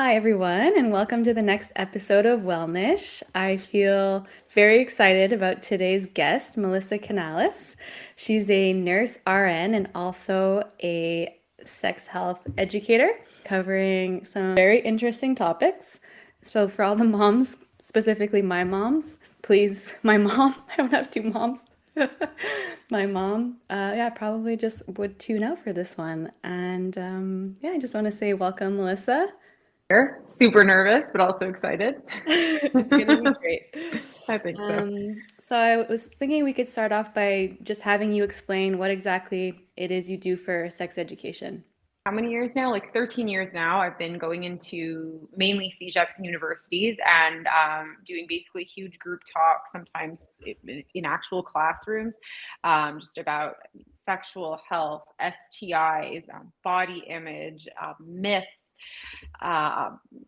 Hi, everyone, and welcome to the next episode of Welln'ish. I feel very excited about today's guest, Melissa Canales. She's a nurse RN and also a sex health educator, covering some very interesting topics. So, for all the moms, specifically my moms, please, my mom, I don't have two moms. My mom, yeah, probably just would tune out for this one. And yeah, I just want to say welcome, Melissa. Super nervous, but also excited. It's gonna be great. I think so. So I was thinking we could start off by just having you explain what exactly it is you do for sex education. How many years now? Like 13 years now. I've been going into mainly CEGEPs and universities and doing basically huge group talks, sometimes in actual classrooms, just about sexual health, STIs, body image, myths.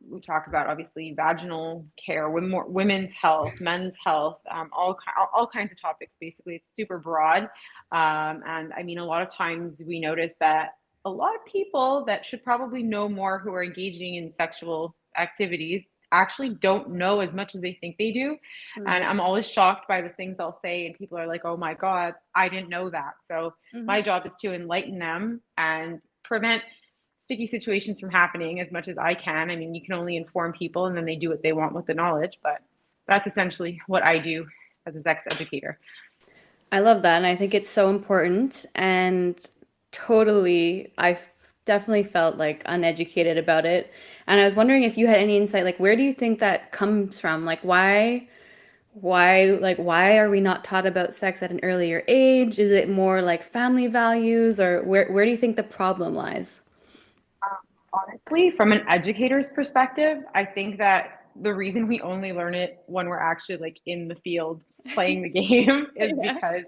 We talk about obviously vaginal care, women's health, men's health, all kinds of topics. Basically, it's super broad, and I mean, a lot of times we notice that a lot of people that should probably know more who are engaging in sexual activities actually don't know as much as they think they do. And I'm always shocked by the things I'll say, and people are like, "Oh my God, I didn't know that." So my Mm-hmm. job is to enlighten them and prevent sticky situations from happening as much as I can. I mean, you can only inform people and then they do what they want with the knowledge, but that's essentially what I do as a sex educator. I love that, and I think it's so important. And totally, I definitely felt like uneducated about it. And I was wondering if you had any insight, like where do you think that comes from? Like why are we not taught about sex at an earlier age? Is it more like family values, or where do you think the problem lies? Honestly, from an educator's perspective, I think that the reason we only learn it when we're actually like in the field playing the game is Yeah. because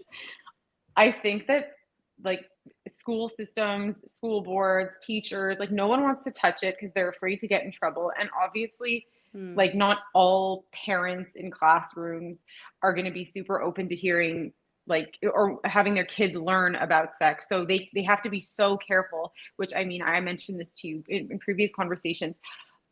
I think that like school systems, school boards, teachers, like no one wants to touch it because they're afraid to get in trouble. And obviously, Hmm. like not all parents in classrooms are going to be super open to hearing like or having their kids learn about sex. So they have to be so careful, which I mean, I mentioned this to you in previous conversations.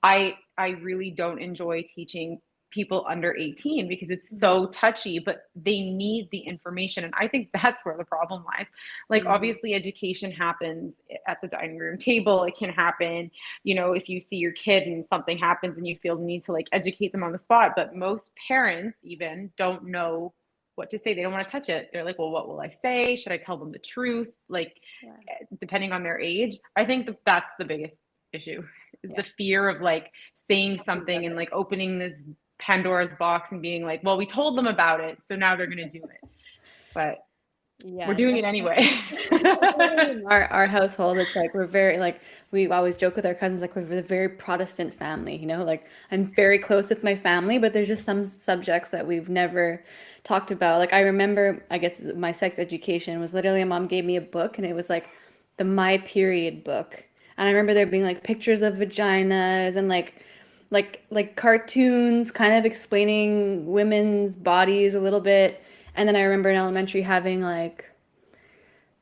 I really don't enjoy teaching people under 18 because it's so touchy, but they need the information. And I think that's where the problem lies. Like, Mm-hmm. obviously, education happens at the dining room table. It can happen, if you see your kid and something happens and you feel the need to like educate them on the spot. But most parents, even, don't know what to say. They don't want to touch it. They're like, well, what will I say? Should I tell them the truth? Like, Yeah. depending on their age. I think that's the biggest issue is Yeah. the fear of like saying Talking about something and it. like opening this Pandora's box and being like, well, we told them about it, so now they're going to do it. But we're Yeah, doing it anyway. definitely in our household, it's like we're very like we always joke with our cousins like we're a very Protestant family, like I'm very close with my family, but there's just some subjects that we've never talked about. Like I remember, I guess my sex education was literally a mom gave me a book and it was like the My Period book. And I remember there being like pictures of vaginas and like cartoons kind of explaining women's bodies a little bit. And then I remember in elementary having like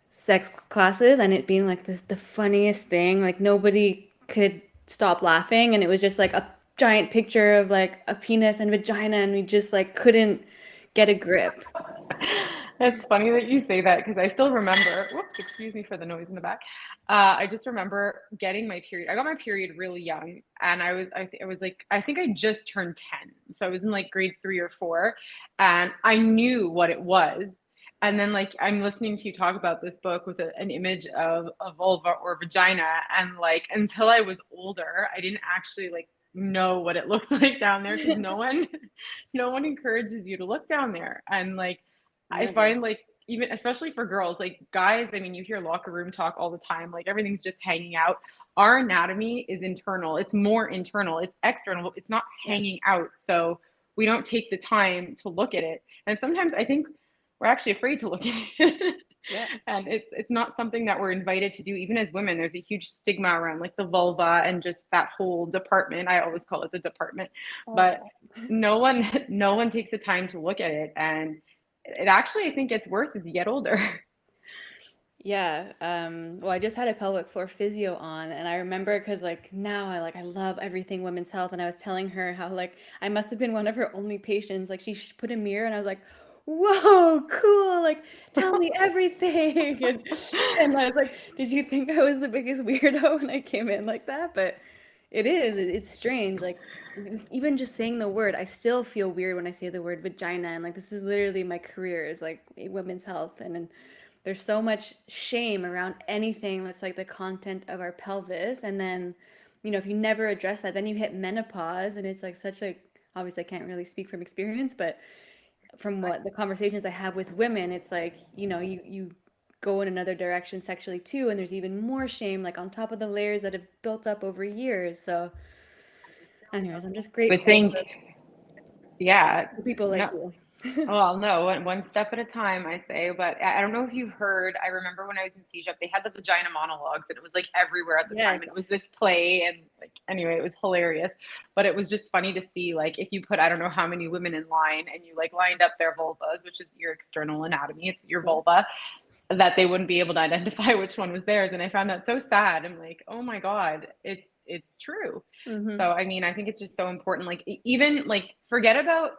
sex classes and it being like the funniest thing. Like nobody could stop laughing, and it was just like a giant picture of like a penis and vagina, and we just like couldn't get a grip. It's funny that you say that because I still remember. Whoops, excuse me for the noise in the back. I just remember getting my period. I got my period really young, and I was like, I think I just turned 10, so I was in like grade 3 or 4, and I knew what it was. And then like I'm listening to you talk about this book with an image of a vulva or vagina, and like until I was older, I didn't actually like know what it looked like down there because no one encourages you to look down there. And like I Never. find like even especially for girls, like guys, I mean, you hear locker room talk all the time, like everything's just hanging out. Our anatomy is internal. It's more internal. It's external. It's not Yeah. hanging out. So we don't take the time to look at it. And sometimes I think we're actually afraid to look at it. Yeah. And it's not something that we're invited to do. Even as women, there's a huge stigma around like the vulva and just that whole department. I always call it the department, but Oh. no one takes the time to look at it. And it actually, I think, gets worse as you get older. Yeah. Well, I just had a pelvic floor physio on, and I remember because like now I love everything women's health, and I was telling her how like I must have been one of her only patients. Like she put a mirror, and I was like, "Whoa, cool! Like tell me everything." And I was like, "Did you think I was the biggest weirdo when I came in like that?" But it is. It's strange. Like even just saying the word, I still feel weird when I say the word vagina, and like this is literally my career is like women's health, and there's so much shame around anything that's like the content of our pelvis. And then, if you never address that, then you hit menopause and it's like such a, obviously I can't really speak from experience, but from what the conversations I have with women, it's like, you go in another direction sexually too, and there's even more shame like on top of the layers that have built up over years. So anyways, I'm just I would grateful think, yeah, for people like no, you. well, no, one step at a time, I say. But I don't know if you've heard. I remember when I was in CJEP, they had the vagina monologues, and it was like everywhere at the time. Yes. And it was this play, and like anyway, it was hilarious. But it was just funny to see, like, if you put I don't know how many women in line, and you like lined up their vulvas, which is your external anatomy, it's your Yeah. vulva, that they wouldn't be able to identify which one was theirs. And I found that so sad. I'm like, oh my god, it's true. Mm-hmm. So I mean, I think it's just so important. Like even like forget about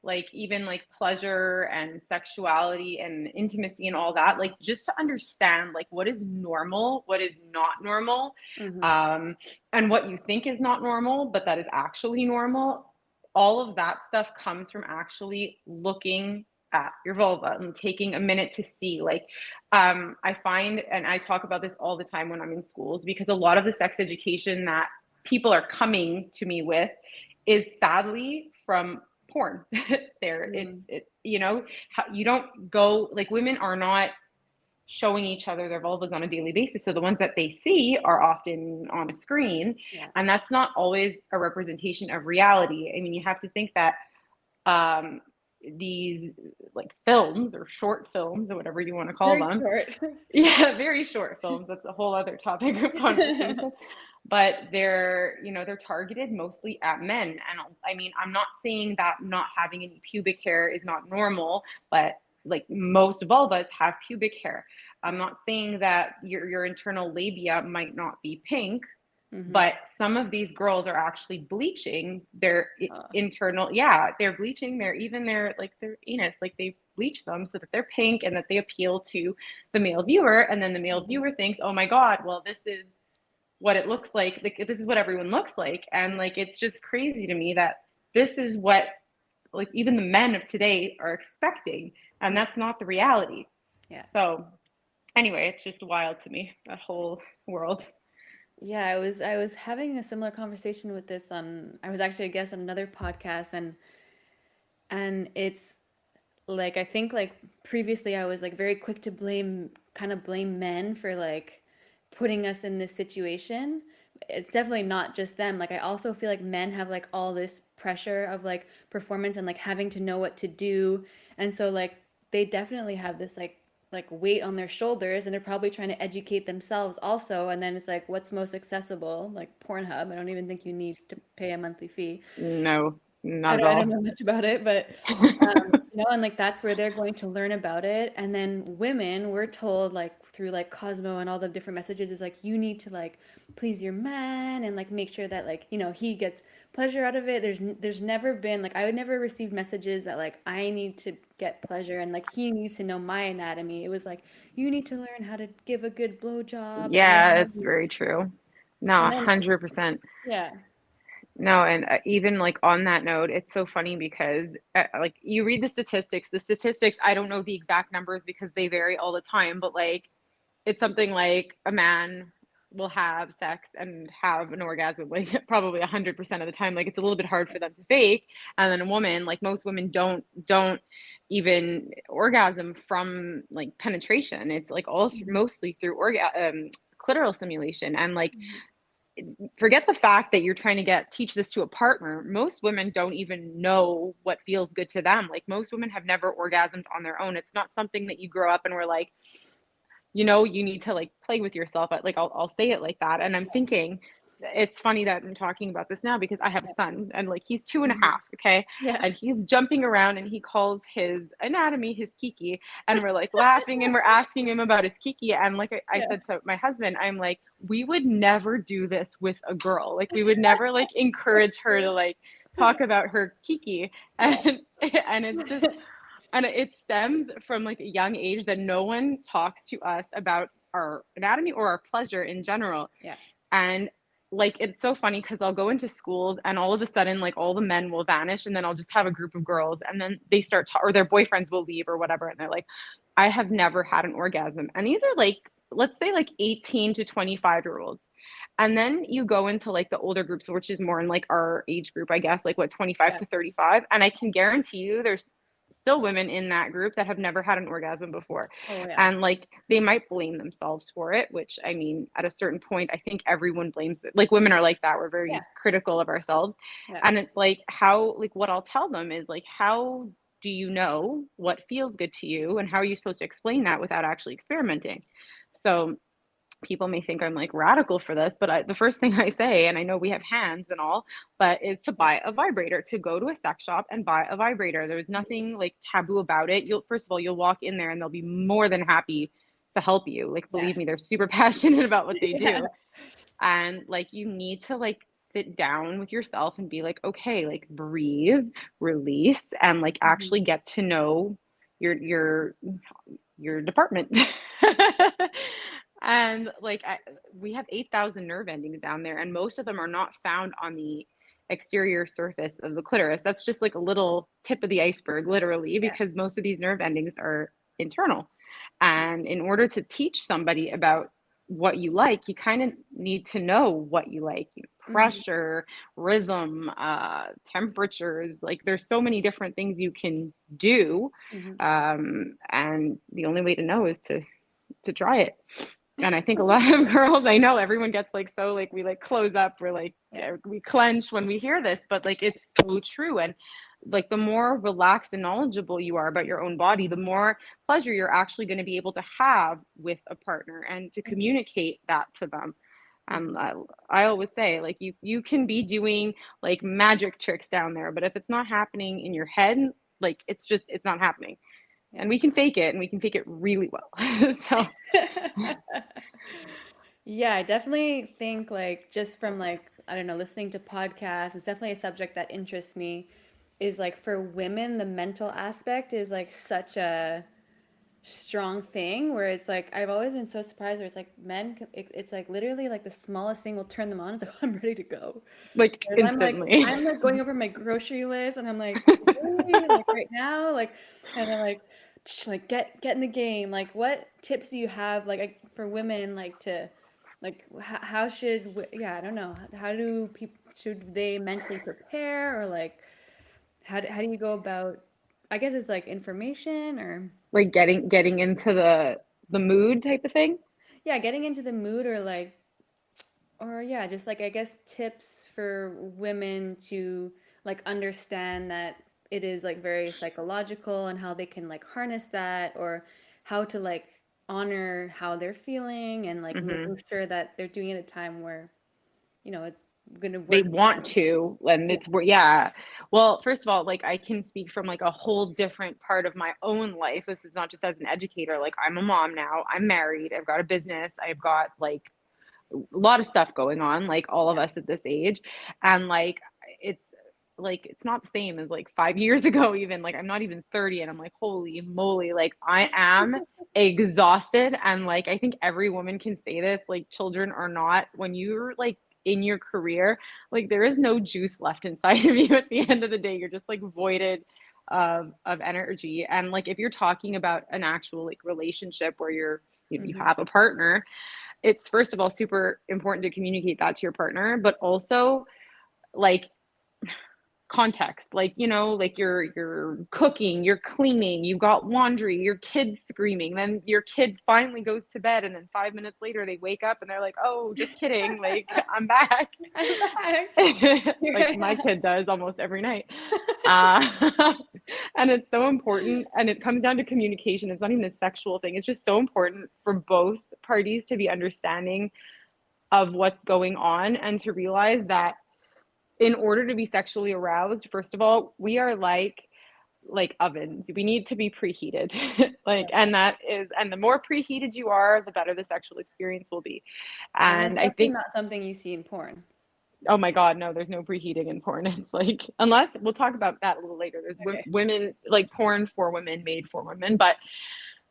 like even like pleasure and sexuality and intimacy and all that, like just to understand like what is normal, what is not normal, Mm-hmm. um, and what you think is not normal but that is actually normal. All of that stuff comes from actually looking at your vulva and taking a minute to see like, I find, and I talk about this all the time when I'm in schools, because a lot of the sex education that people are coming to me with is sadly from porn. There, Mm-hmm. you don't go like women are not showing each other their vulvas on a daily basis. So the ones that they see are often on a screen, Yeah. and that's not always a representation of reality. I mean, you have to think that um, these like films or short films or whatever you want to call Very them, short. yeah, very short films. That's a whole other topic of conversation. But they're targeted mostly at men. And I mean, I'm not saying that not having any pubic hair is not normal, but like most vulvas have pubic hair. I'm not saying that your internal labia might not be pink, Mm-hmm. but some of these girls are actually bleaching their Oh. internal, yeah, they're bleaching their anus, like they bleach them so that they're pink and that they appeal to the male viewer, and then the male Mhm. viewer thinks, oh my god, well this is what it looks like this is what everyone looks like. And like it's just crazy to me that this is what like even the men of today are expecting, and Yeah. that's not the reality. Yeah. So anyway, it's just wild to me, that whole world. Yeah, I was having a similar conversation with this on I was actually a guest on another podcast, and it's like I think like previously I was like very quick to blame men for like putting us in this situation. It's definitely not just them. Like I also feel like men have like all this pressure of like performance and like having to know what to do. And so like they definitely have this like weight on their shoulders, and they're probably trying to educate themselves also. And then it's like what's most accessible, like Pornhub. I don't even think you need to pay a monthly fee. No, I not at don't, I don't all. know much about it, but and like that's where they're going to learn about it. And then women, we're told like through like Cosmo and all the different messages is like you need to like please your man and like make sure that like he gets pleasure out of it. There's never been like I would never receive messages that like I need to get pleasure and like he needs to know my anatomy. It was like you need to learn how to give a good blowjob, and Yeah, then it's very true. No, and then 100%. yeah. No, and even like on that note, it's so funny because like you read the statistics, I don't know the exact numbers because they vary all the time, but like it's something like a man will have sex and have an orgasm like probably 100% of the time. Like it's a little bit hard for them to fake. And then a woman, like most women don't even orgasm from like penetration. It's like all through, mostly through clitoral stimulation. And like forget the fact that you're trying to teach this to a partner. Most women don't even know what feels good to them. Like most women have never orgasmed on their own. It's not something that you grow up and we're like, you need to like play with yourself. Like I'll say it like that. And I'm thinking, it's funny that I'm talking about this now because I have a Yeah. son and like he's 2.5, Mhm. okay? Yeah. And he's jumping around and he calls his anatomy his kiki. And we're like laughing and we're asking him about his kiki. And like I Yeah. said to my husband, I'm like, we would never do this with a girl. Like we would never like encourage her to like talk about her kiki. Yeah. And it's just, and it stems from like a young age that no one talks to us about our anatomy or our pleasure in general. Yeah. And like it's so funny because I'll go into schools and all of a sudden like all the men will vanish and then I'll just have a group of girls and then they start or their boyfriends will leave or whatever and they're like, I have never had an orgasm. And these are like, let's say like 18 to 25-year-olds. And then you go into like the older groups, which is more in like our age group, I guess, like what, 25 Yeah. to 35. And I can guarantee you there's still women in that group that have never had an orgasm before. Oh yeah. And like they might blame themselves for it, which I mean, at a certain point, I think everyone blames it. Like women are like that. We're Yeah. very critical of ourselves. Yeah. And it's like how, like what I'll tell them is like, how do you know what feels good to you? And how are you supposed to explain that without actually experimenting? So people may think I'm like radical for this, but the first thing I say, and I know we have hands and all, but is to Yeah. buy a vibrator, to go to a sex shop and buy a vibrator. There's nothing like taboo about it. You'll, first of all, you'll walk in there and they'll be more than happy to help you. Like, Yeah. believe me, they're super passionate about what they Yeah. do. And like, you need to like sit down with yourself and be like, okay, like breathe, release, and like Mhm. actually get to know your your department. And like we have 8,000 nerve endings down there and most of them are not found on the exterior surface of the clitoris. That's just like a little tip of the iceberg literally Yeah. because most of these nerve endings are internal. And in order to teach somebody about what you like, you kind of need to know what you like, you know, Mhm. pressure, rhythm, temperatures. Like there's so many different things you can do, Mhm. and the only way to know is to try it. And I think a lot of girls, I know everyone gets like so like we like close up, we're like Yeah. we clench when we hear this, but like it's so true. And like the more relaxed and knowledgeable you are about your own body, the more pleasure you're actually going to be able to have with a partner and to Mhm. communicate that to them. And Mhm. I always say like you can be doing like magic tricks down there, but if it's not happening in your head, like it's not happening. Yeah. And we can fake it and we can fake it really well. So Yeah, I definitely think like just from like I don't know, listening to podcasts, it's definitely a subject that interests me. Is like for women, the mental aspect is like such a strong thing where it's like I've always been so surprised where it's like men it's like literally like the smallest thing will turn them on. It's like I'm ready to go. like Whereas instantly. I'm like going over my grocery list and I'm like really like right now like and then like like get in the game. Like what tips do you have like for women like to like how should yeah I don't know how do people should they mentally prepare or like how do you go about I guess it's like information or Like getting into the mood type of thing. yeah getting into the mood or yeah just like I guess tips for women to like understand that it is like very psychological and how they can like harness that or how to like honor how they're feeling and like Hmm. making sure that they're doing it at a time where it's gonna They work for want them. to, and Yeah. it's yeah. Well, first of all, like I can speak from like a whole different part of my own life. This is not just as an educator. Like I'm a mom now. I'm married. I've got a business. I've got like a lot of stuff going on, like all of Yeah. us at this age. And it's it's not the same as like 5 years ago, even. Like I'm not even 30, and I'm like, holy moly, like I am exhausted. And like I think every woman can say this, like children are not, when you're like in your career, like there is no juice left inside of you at the end of the day. You're just like voided of energy. And like if you're talking about an actual like relationship where you Hmm. have a partner, it's first of all super important to communicate that to your partner, but also like context, like like you're cooking, you're cleaning, you've got laundry, your kid's screaming, then your kid finally goes to bed and then 5 minutes later they wake up and they're like, oh, just kidding, like I'm back. I'm back. Like my kid does almost every night. uh, and it's so important, and it comes down to communication. It's not even a sexual thing, it's just so important for both parties to be understanding of what's going on, and to realize that in order to be sexually aroused, first of all, we are like ovens. We need to be preheated. Yeah. And the more preheated you are, the better the sexual experience will be. And that's And I definitely think, not something you see in porn. oh my God, no, there's no preheating in porn. It's like, unless we'll talk about that a little later. There's Okay. women, like porn for women, made for women, but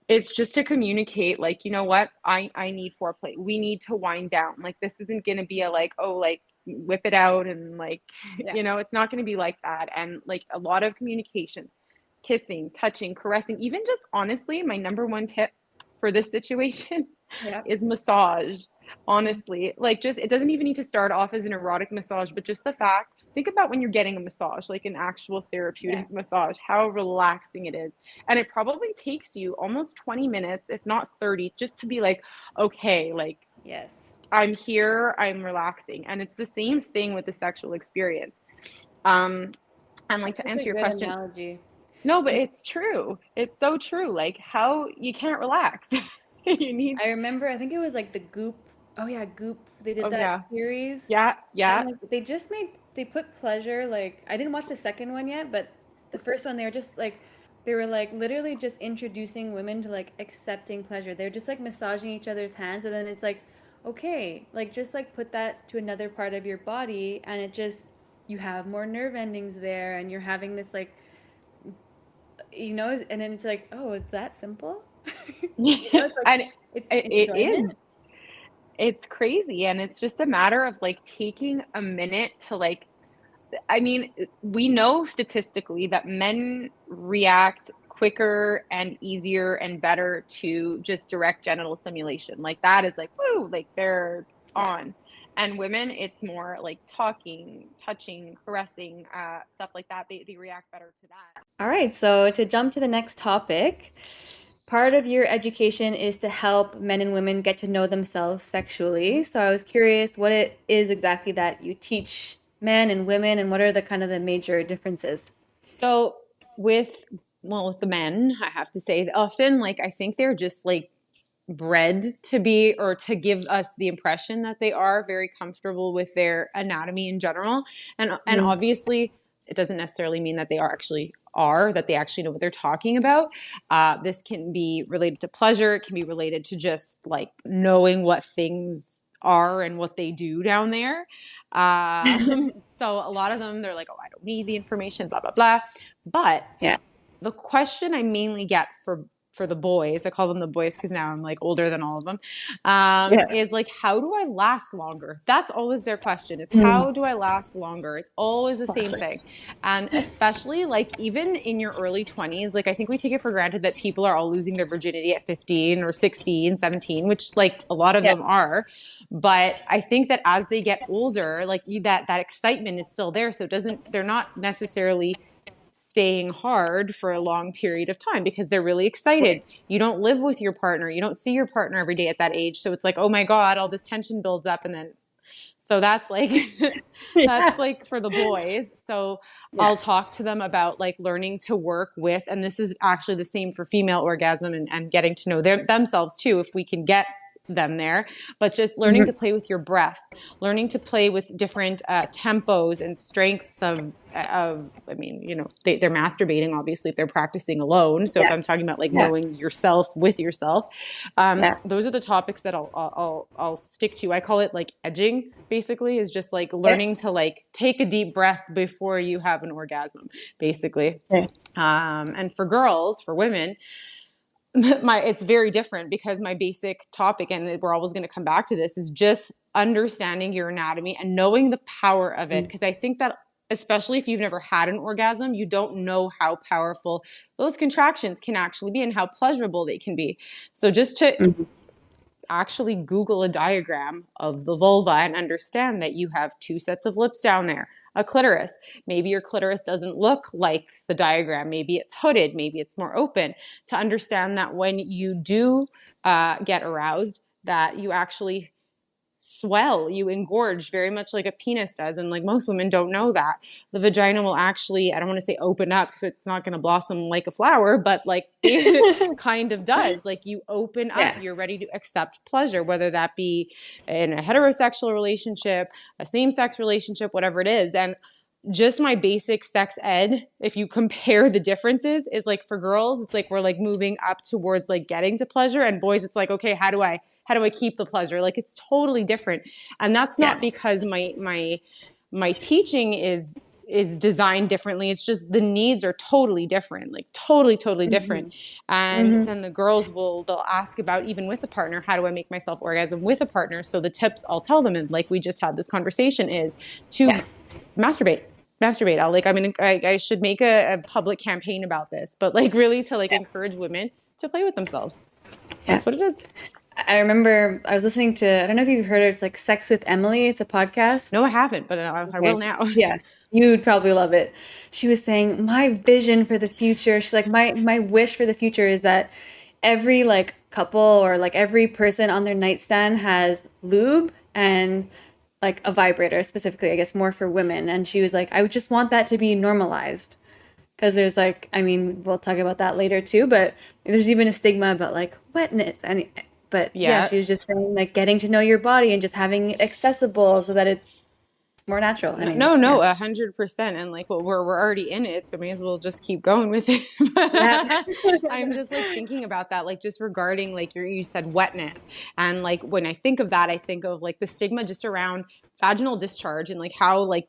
it's just to communicate, like, you know what, I need foreplay. We need to wind down. Like, this isn't going to be a like, oh, like whip it out and like, Yeah. it's not going to be like that. And like a lot of communication, kissing, touching, caressing, even just honestly, my number one tip for this situation Yeah. is massage. Honestly, like, just, it doesn't even need to start off as an erotic massage, but just the fact, think about when you're getting a massage, like an actual Yeah. therapeutic massage, how relaxing it is. And it probably takes you almost 20 minutes, if not 30, just to be like, okay, like, Yes. I'm here, I'm relaxing. And it's the same thing with the sexual experience. Um, and like, That's to such a answer your good question, analogy. no, but And it's true. It's so true. Like, how you can't relax. You need, I remember, I think it was like the Goop. Oh yeah, Goop. They did oh that yeah, series. yeah, And yeah. like they put pleasure, like I didn't watch the second one yet, but the first one they were like literally just introducing women to like accepting pleasure. They're just like massaging each other's hands, and then it's like, okay, like just like put that to another part of your body, and it just you have more nerve endings there, and you're having this like and then it's like, oh, it's that simple. It's like And it's it enjoyment. is. It's crazy. And it's just a matter of like taking a minute to like, I mean, we know statistically that men react quicker and easier and better to just direct genital stimulation. Like, that is like, woo, like they're Yeah. on. And women, it's more like talking, touching, caressing, stuff like that. They react better to that. All right, so to jump to the next topic, part of your education is to help men and women get to know themselves sexually. So I was curious what it is exactly that you teach men and women, and what are the kind of the major differences? So with with the men, I have to say often like I think they're just like bred to be or to give us the impression that they are very comfortable with their anatomy in general. And Mm. obviously it doesn't necessarily mean that they are that they actually know what they're talking about. This can be related to pleasure. It can be related to just like knowing what things are and what they do down there. So a lot of them, they're like, oh, I don't need the information, blah, blah, blah. But Yeah. the question I mainly get for the boys, I call them the boys because now I'm like older than all of them, Yeah. is like, how do I last longer? That's always their question is, Mm. how do I last longer? It's always the same Classic. thing. And especially like even in your early 20s, like I think we take it for granted that people are all losing their virginity at 15 or 16, 17, which like a lot of Yeah. them are. But I think that as they get older, like that excitement is still there. So they're not necessarily staying hard for a long period of time because they're really excited. Right. You don't live with your partner. You don't see your partner every day at that age. So it's like, oh my God, all this tension builds up. And then, so that's like, that's Yeah. like for the boys. So Yeah. I'll talk to them about like learning to work with, and this is actually the same for female orgasm and getting to know themselves too, if we can get them there, but just learning to Mhm. play with your breath, learning to play with different tempos and strengths of I mean, they're masturbating obviously if they're practicing alone. So if Yeah. I'm talking about like Yeah. knowing yourself with yourself, Yeah. those are the topics that I'll stick to. I call it like edging, basically, is just like Yeah. learning to like take a deep breath before you have an orgasm, basically. Yeah. And for girls, for women, it's very different because my basic topic, and we're always going to come back to this, is just understanding your anatomy and knowing the power of it. Mm. Because I think that especially if you've never had an orgasm, you don't know how powerful those contractions can actually be and how pleasurable they can be. So just to Mhm. actually Google a diagram of the vulva and understand that you have two sets of lips down there, a clitoris. Maybe your clitoris doesn't look like the diagram. Maybe it's hooded. Maybe it's more open. To understand that when you do get aroused, that you actually swell, you engorge very much like a penis does. And like most women don't know that. The vagina will actually, I don't want to say open up because it's not going to blossom like a flower, but like it kind of does. Like you open up, Yeah. you're ready to accept pleasure, whether that be in a heterosexual relationship, a same-sex relationship, whatever it is. And just my basic sex ed, if you compare the differences, is like for girls, it's like we're like moving up towards like getting to pleasure, and boys, it's like, okay, how do I keep the pleasure? Like it's totally different. And that's not Yeah. because my teaching is designed differently. It's just the needs are totally different, like totally different. And then the girls they'll ask about, even with a partner, how do I make myself orgasm with a partner? So the tips I'll tell them, and like we just had this conversation, is to Yeah. masturbate. I should make a public campaign about this, but like really to like encourage women to play with themselves. That's what it is. I remember I was listening to, I don't know if you've heard it, it's like Sex with Emily. It's a podcast. No, I haven't, but I will Okay. now. Yeah. You'd probably love it. She was saying, my vision for the future, she's like, my wish for the future is that every like couple or like every person on their nightstand has lube and like a vibrator specifically, I guess more for women. And she was like, I would just want that to be normalized. Because there's like, I mean, we'll talk about that later too, but there's even a stigma about like wetness. But yeah, Yeah. she was just saying like getting to know your body and just having it accessible so that it's more natural. I mean, No, yeah. 100%. And like, well, we're already in it, so may as well just keep going with it. Yeah. I'm just like thinking about that, like just regarding like you said wetness, and like when I think of that, I think of like the stigma just around vaginal discharge and like how like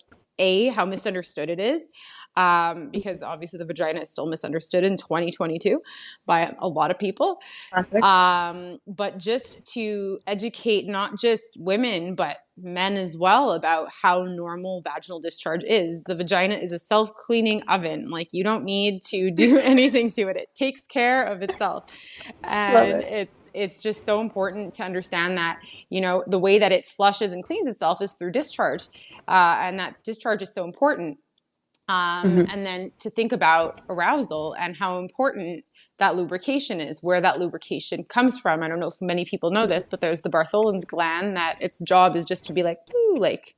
how misunderstood it is. Because obviously the vagina is still misunderstood in 2022 by a lot of people. Classic. But just to educate not just women, but men as well about how normal vaginal discharge is. The vagina is a self-cleaning oven. Like you don't need to do anything to it. It takes care of itself. Love And it. it's just so important to understand that, you know, the way that it flushes and cleans itself is through discharge. And that discharge is so important. And then to think about arousal and how important that lubrication is, where that lubrication comes from. I don't know if many people know this, but there's the Bartholin's gland that its job is just to be like, ooh, like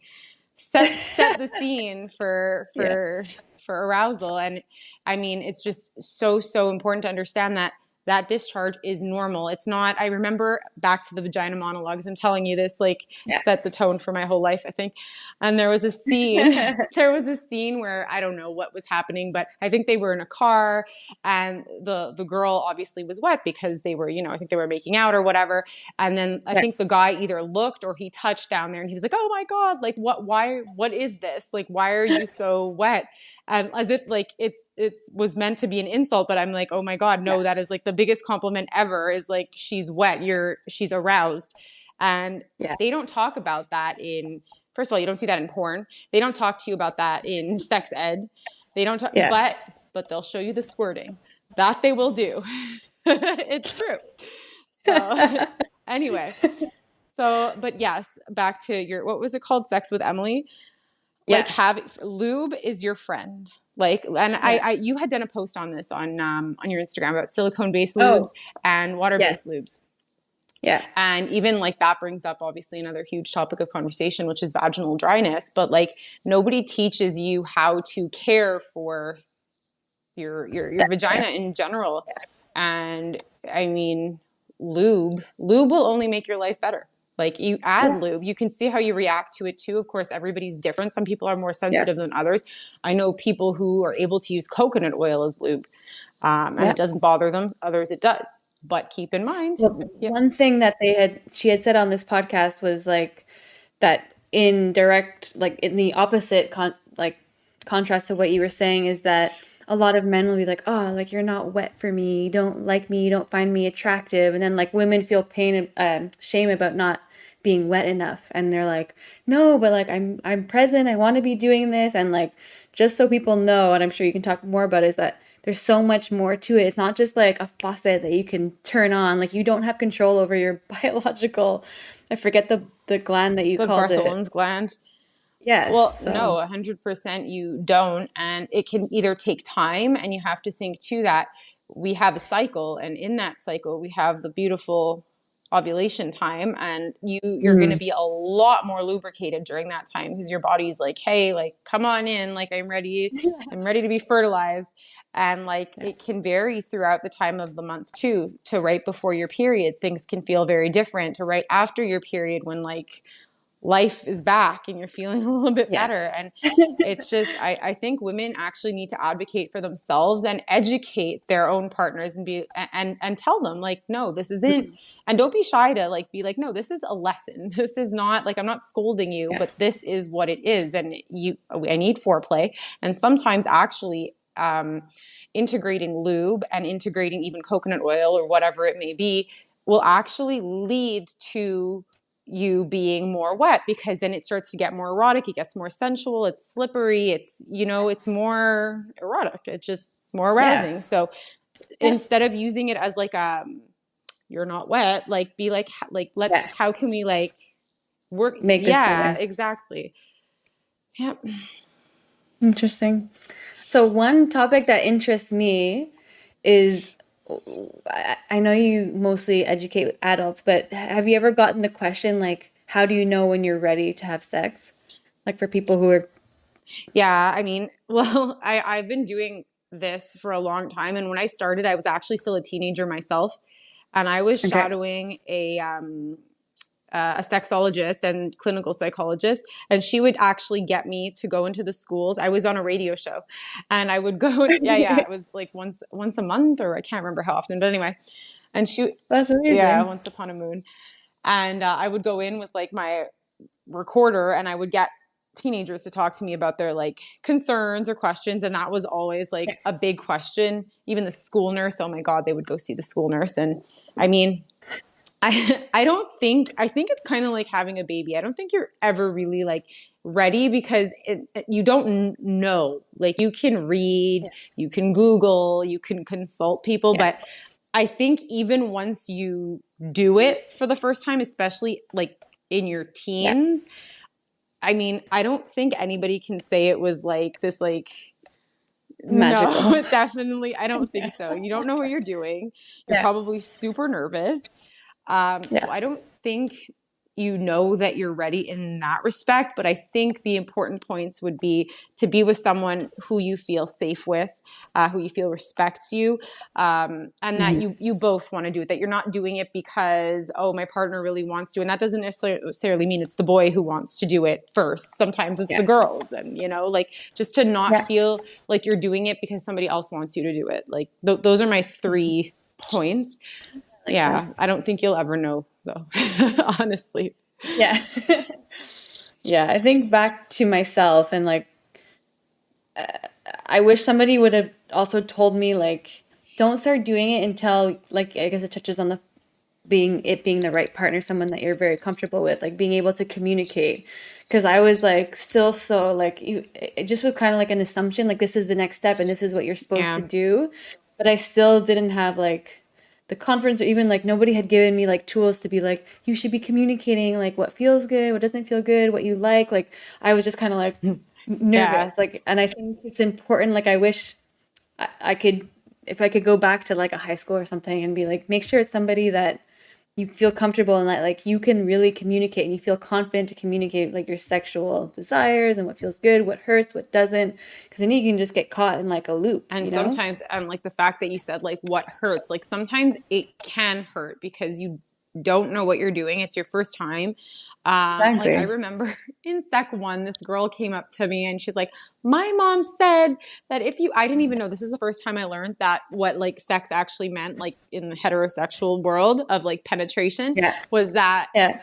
set the scene for Yeah. arousal. And I mean, it's just so important to understand that that discharge is normal. It's not, I remember back to the vagina monologues, I'm telling you this, like Yeah. set the tone for my whole life, I think. And there was a scene where I don't know what was happening, but I think they were in a car and the girl obviously was wet because they were, you know, I think they were making out or whatever. And then I think the guy either looked or he touched down there and he was like, oh my God, like what is this? Like, why are you so wet? As if like it's was meant to be an insult, but I'm like, oh my God, no, that is like the biggest compliment ever is like, she's wet, she's aroused. And Yeah. they don't talk about that first of all, you don't see that in porn. They don't talk to you about that in sex ed. They don't talk, Yeah. but they'll show you the squirting. That they will do. It's true. So anyway, but yes, back to what was it called? Sex with Emily. Like lube is your friend. Like, and you had done a post on this on your Instagram about silicone-based lubes and water-based lubes. Yeah. And even like that brings up obviously another huge topic of conversation, which is vaginal dryness. But like nobody teaches you how to care for your vagina in general. Yeah. And I mean, lube will only make your life better. Like you add lube, you can see how you react to it too. Of course, everybody's different. Some people are more sensitive than others. I know people who are able to use coconut oil as lube, and it doesn't bother them. Others it does. But keep in mind, one thing that she had said on this podcast was like that in direct, like in the opposite contrast to what you were saying is that a lot of men will be like, oh, like you're not wet for me, you don't like me, you don't find me attractive, and then like women feel pain and shame about not being wet enough, and they're like, no, but like I'm present, I want to be doing this, and like just so people know, and I'm sure you can talk more about it, is that there's so much more to it. It's not just like a faucet that you can turn on. Like you don't have control over your biological, I forget the gland that you the called it. Bartholin's gland. Yes. Well, So. no, 100% you don't. And it can either take time, and you have to think too that we have a cycle. And in that cycle, we have the beautiful ovulation time, and you're going to be a lot more lubricated during that time because your body's like, hey, like come on in, like I'm ready to be fertilized. And like it can vary throughout the time of the month too, to right before your period things can feel very different, to right after your period when like life is back and you're feeling a little bit Yeah. better. And it's just, I think women actually need to advocate for themselves and educate their own partners and and tell them like, no, this isn't, and don't be shy to like, be like, no, this is a lesson. This is not like, I'm not scolding you, but this is what it is. And I need foreplay. And sometimes actually, integrating lube and integrating even coconut oil or whatever it may be will actually lead to you being more wet, because then it starts to get more erotic. It gets more sensual. It's slippery. It's, it's more erotic. It's just more arousing. So instead of using it as like, you're not wet, like be like let's, how can we like work? Make this better. Exactly. Yep. Interesting. So one topic that interests me is, I know you mostly educate adults, but have you ever gotten the question like, how do you know when you're ready to have sex? Like for people who are, Yeah, I mean, well, I've been doing this for a long time. And when I started, I was actually still a teenager myself. And I was okay, shadowing a sexologist and clinical psychologist, and she would actually get me to go into the schools. I was on a radio show, and I would go. Yeah, it was like once a month, or I can't remember how often, but anyway. And she, that's yeah, amazing. once upon a moon, and I would go in with like my recorder, and I would get teenagers to talk to me about their like concerns or questions, and that was always like a big question. Even the school nurse, oh my god, they would go see the school nurse. And I mean, I think it's kind of like having a baby. I don't think you're ever really like ready, because you don't know. Like you can read, you can Google, you can consult people, Yes. but I think even once you do it for the first time, especially like in your Yeah. teens, I mean, I don't think anybody can say it was like this, like, Magical. no, definitely. I don't think so. You don't know what you're doing. You're Yeah. probably super nervous. So Yeah. I don't think you know that you're ready in that respect, but I think the important points would be to be with someone who you feel safe with, who you feel respects you, and that you both want to do it, that you're not doing it because, oh, my partner really wants to. And that doesn't necessarily mean it's the boy who wants to do it first. Sometimes it's the girls, and, like just to not feel like you're doing it because somebody else wants you to do it. Like those are my 3 points. Like Yeah, that. I don't think you'll ever know, though, honestly. Yeah. Yeah. I think back to myself and like, I wish somebody would have also told me like, don't start doing it until like, I guess it touches on the being the right partner, someone that you're very comfortable with, like being able to communicate. Because I was like still so like it just was kind of like an assumption, like this is the next step and this is what you're supposed to Yeah. do. But I still didn't have like the confidence, or even like nobody had given me like tools to be like, you should be communicating like what feels good, what doesn't feel good, what you like. Like I was just kind of like Yeah. nervous. Like, and I think it's important. Like I wish I could, if I could go back to like a high school or something and be like, make sure it's somebody that you feel comfortable and that like you can really communicate and you feel confident to communicate like your sexual desires and what feels good, what hurts, what doesn't, because then you can just get caught in like a loop, And you know? sometimes, and like the fact that you said, like, what hurts, like sometimes it can hurt because you don't know what you're doing. It's your first time. Like I Exactly. remember in sec 1, this girl came up to me and she's like, my mom said that if you, I didn't even know, this is the first time I learned that what like sex actually meant, like in the heterosexual world of like penetration, Yeah. was that Yeah.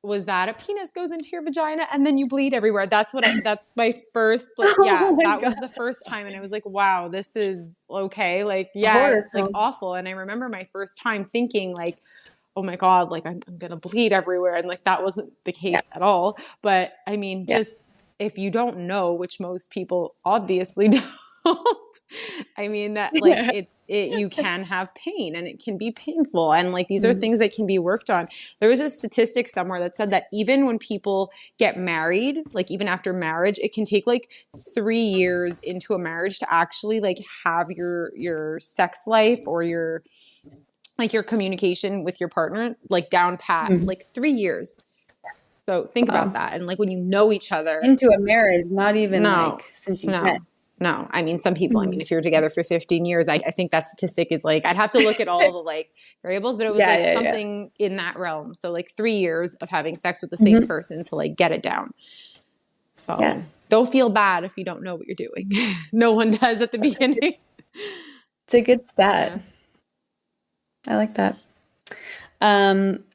a penis goes into your vagina and then you bleed everywhere. That's my first, like, Oh my that God. was the first time. And I was like, wow, this is okay. Like, A yeah, horror it's like film. awful. And I remember my first time thinking like, oh my God, like I'm going to bleed everywhere. And like, that wasn't the Yeah. case at all. But I mean, Yeah. just if you don't know, which most people obviously don't, I mean that like you can have pain and it can be painful. And like, these are Mm. things that can be worked on. There was a statistic somewhere that said that even when people get married, like even after marriage, it can take like 3 years into a marriage to actually like have your sex life or your like your communication with your partner, like down pat, Mhm. like 3 years. So think about Wow. that. And like when you know each other, Into a marriage, not even no, like since you met. no, no. I mean, some people, I mean, Mhm. if you're together for 15 years, I think that statistic is like, I'd have to look at all the like variables, but it was Yeah, like yeah, yeah. something in that realm. So like 3 years of having sex with the same Mhm. person to like get it down. Yeah, So don't feel bad if you don't know what you're doing. No one does at the beginning. it's a good stat. Yeah. I like that.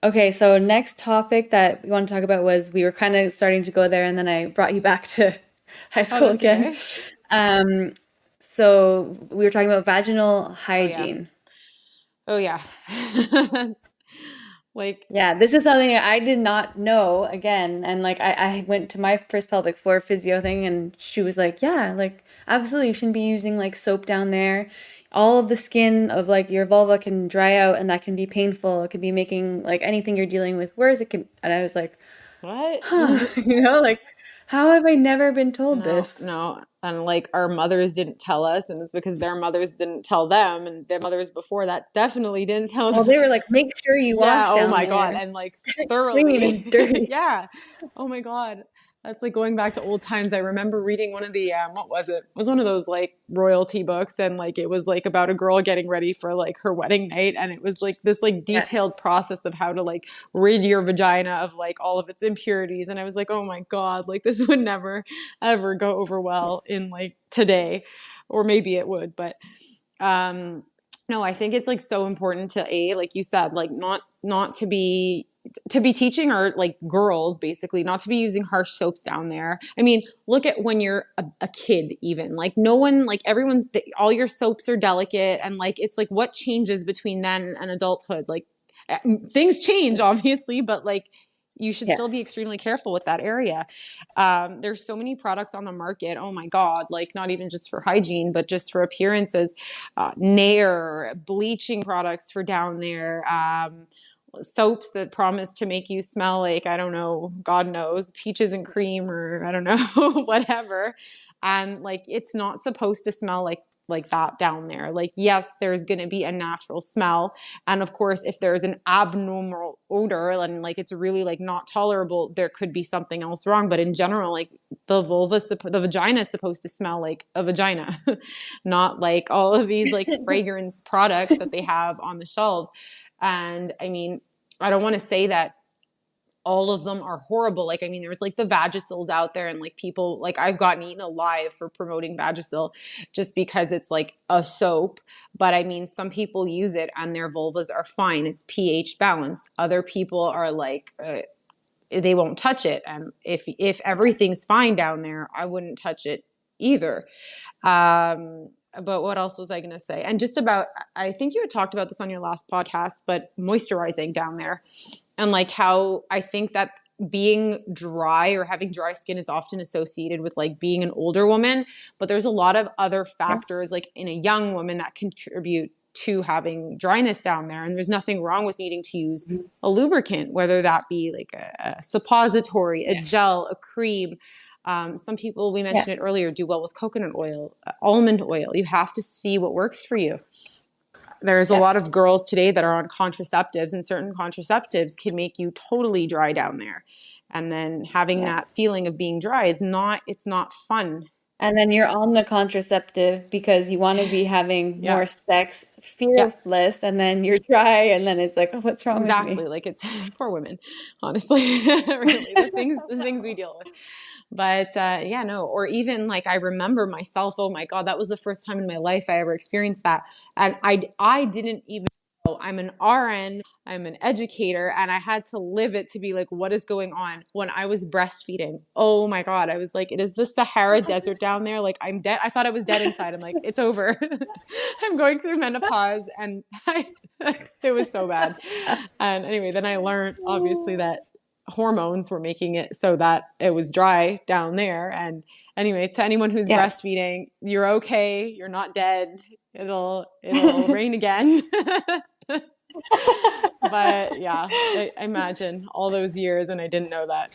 Okay, so next topic that we want to talk about was we were kind of starting to go there, and then I brought you back to high Oh, school that's again. okay. Um, so we were talking about vaginal Oh, yeah. hygiene. Oh, yeah. Like, Yeah, this is something I did not know again. And like I went to my first pelvic floor physio thing and she was like, yeah, like absolutely you shouldn't be using like soap down there. All of the skin of like your vulva can dry out and that can be painful. It could be making like anything you're dealing with worse. It can and I was like, what? huh, like how have I never been told No, this? no. And like our mothers didn't tell us, and it's because their mothers didn't tell them, and their mothers before that definitely didn't tell Well, them. they were like, make sure you Yeah, wash oh down my God. there. And like Clean thoroughly. and dirty. Yeah. Oh my God. That's like going back to old times. I remember reading one of the what was it? It was one of those like royalty books, and like it was like about a girl getting ready for like her wedding night, and it was like this like Yeah. detailed process of how to like rid your vagina of like all of its impurities. And I was like, oh my God, like this would never ever go over well in like today, or maybe it would, but um no, I think it's like so important to like you said, like not to be teaching our like girls basically not to be using harsh soaps down there. I mean, look at when you're a kid, even like no one, like everyone's, all your soaps are delicate, and like it's like what changes between then and adulthood? Like things change obviously, but like you should Yeah. still be extremely careful with that area. There's so many products on the market. Oh my God. Like not even just for hygiene, but just for appearances, Nair, bleaching products for down there, soaps that promise to make you smell like, I don't know, God knows, peaches and cream, or I don't know, whatever. And like, it's not supposed to smell like that down there. Like, yes, there's going to be a natural smell. And of course, if there's an abnormal odor and like it's really like not tolerable, there could be something else wrong. But in general, like the vagina is supposed to smell like a vagina, not like all of these like fragrance products that they have on the shelves. And I mean, I don't want to say that all of them are horrible. Like, I mean, there's like the Vagisil's out there, and like people, like I've gotten eaten alive for promoting Vagisil just because it's like a soap. But I mean, some people use it and their vulvas are fine. It's pH balanced. Other people are like, they won't touch it. And if everything's fine down there, I wouldn't touch it either. But what else was I going to say? And just about, I think you had talked about this on your last podcast, but moisturizing down there, and like how I think that being dry or having dry skin is often associated with like being an older woman, but there's a lot of other Yeah. factors like in a young woman that contribute to having dryness down there. And there's nothing wrong with needing to use a lubricant, whether that be like a suppository, a gel, a cream. Some people, we Yeah. mentioned it earlier, do well with coconut oil, almond oil. You have to see what works for you. There's a Yeah. lot of girls today that are on contraceptives, and certain contraceptives can make you totally dry down there. And then having Yeah. that feeling of being dry is not, it's not fun. And then you're on the contraceptive because you want to be having Yeah. more sex, Yeah. fearless, and then you're dry, and then it's like, oh, what's wrong with me? Exactly. Like it's poor women, honestly, really the things we deal with. But yeah, no, or even like I remember myself, oh my God, that was the first time in my life I ever experienced that. And I didn't even know. I'm an RN, I'm an educator, and I had to live it to be like, what is going on when I was breastfeeding? Oh my God. I was like, it is the Sahara Desert down there. Like I'm dead. I thought I was dead inside. I'm like, it's over. I'm going through menopause, and it was so bad. And anyway, then I learned obviously that hormones were making it so that it was dry down there. And anyway, to anyone who's Yeah. breastfeeding, you're okay. You're not dead. It'll rain again. But yeah, I imagine all those years, and I didn't know that.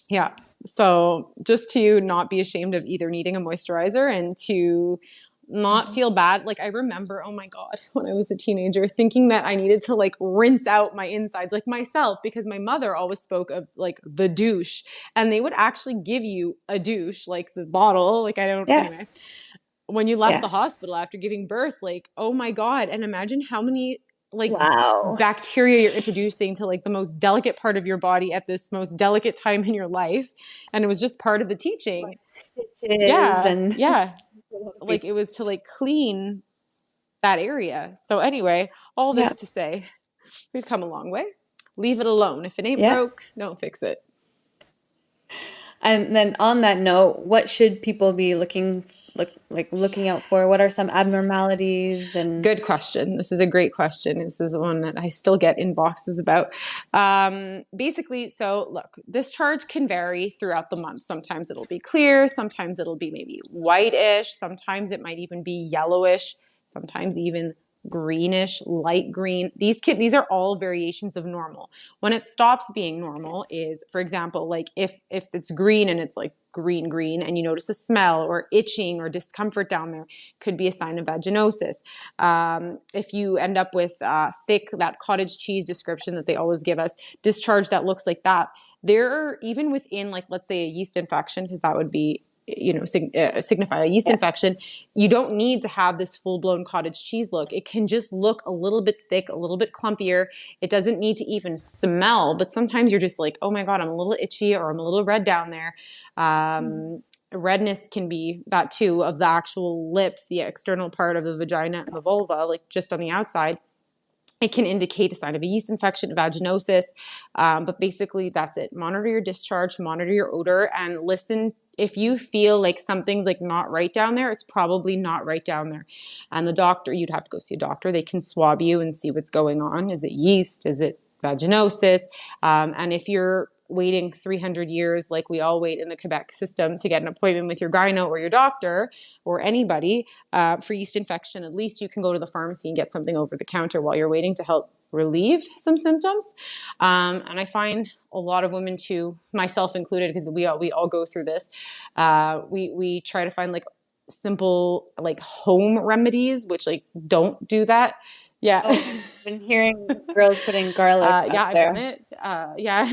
Yeah. So just to not be ashamed of either needing a moisturizer and to not feel bad. Like I remember, oh my God, when I was a teenager thinking that I needed to like rinse out my insides, like myself, because my mother always spoke of like the douche, and they would actually give you a douche, like the bottle. Like I don't, Yeah. anyway, when you left Yeah. the hospital after giving birth, like, oh my God. And imagine how many like Wow. bacteria you're introducing to like the most delicate part of your body at this most delicate time in your life. And it was just part of the teaching. Like stitches Yeah. and Yeah. Like it was to like clean that area. So anyway, all yeah. this to say, we've come a long way. Leave it alone. If it ain't Yeah. broke, don't fix it. And then on that note, what should people be looking out for? What are some abnormalities and Good question. This is a great question. This is the one that I still get inboxes about. Basically, so look, discharge can vary throughout the month. Sometimes it'll be clear, sometimes it'll be maybe whitish, sometimes it might even be yellowish, sometimes even greenish, light green. These are all variations of normal. When it stops being normal is, for example, like if it's green and it's like green and you notice a smell or itching or discomfort down there, could be a sign of vaginosis. If you end up with thick, that cottage cheese description that they always give us, discharge that looks like that, there are, even within like, let's say a yeast infection, because that would be, signify a yeast yeah. infection, you don't need to have this full-blown cottage cheese look. It can just look a little bit thick, a little bit clumpier. It doesn't need to even smell, but sometimes you're just like, oh my God, I'm a little itchy or I'm a little red down there. Redness can be that too, of the actual lips, the external part of the vagina and the vulva, like just on the outside. It can indicate a sign of a yeast infection, vaginosis. But basically, that's it. Monitor your discharge, monitor your odor, and listen. If you feel like something's like not right down there, it's probably not right down there. And the doctor, you'd have to go see a doctor. They can swab you and see what's going on. Is it yeast? Is it vaginosis? And if you're waiting 300 years like we all wait in the Quebec system to get an appointment with your gyno or your doctor or anybody for yeast infection, at least you can go to the pharmacy and get something over the counter while you're waiting to help relieve some symptoms. And I find a lot of women too, myself included, because we all go through this, we try to find like simple like home remedies which like don't do that. Yeah. Oh, I've been hearing girls putting garlic Yeah, up I've there. done it. Yeah,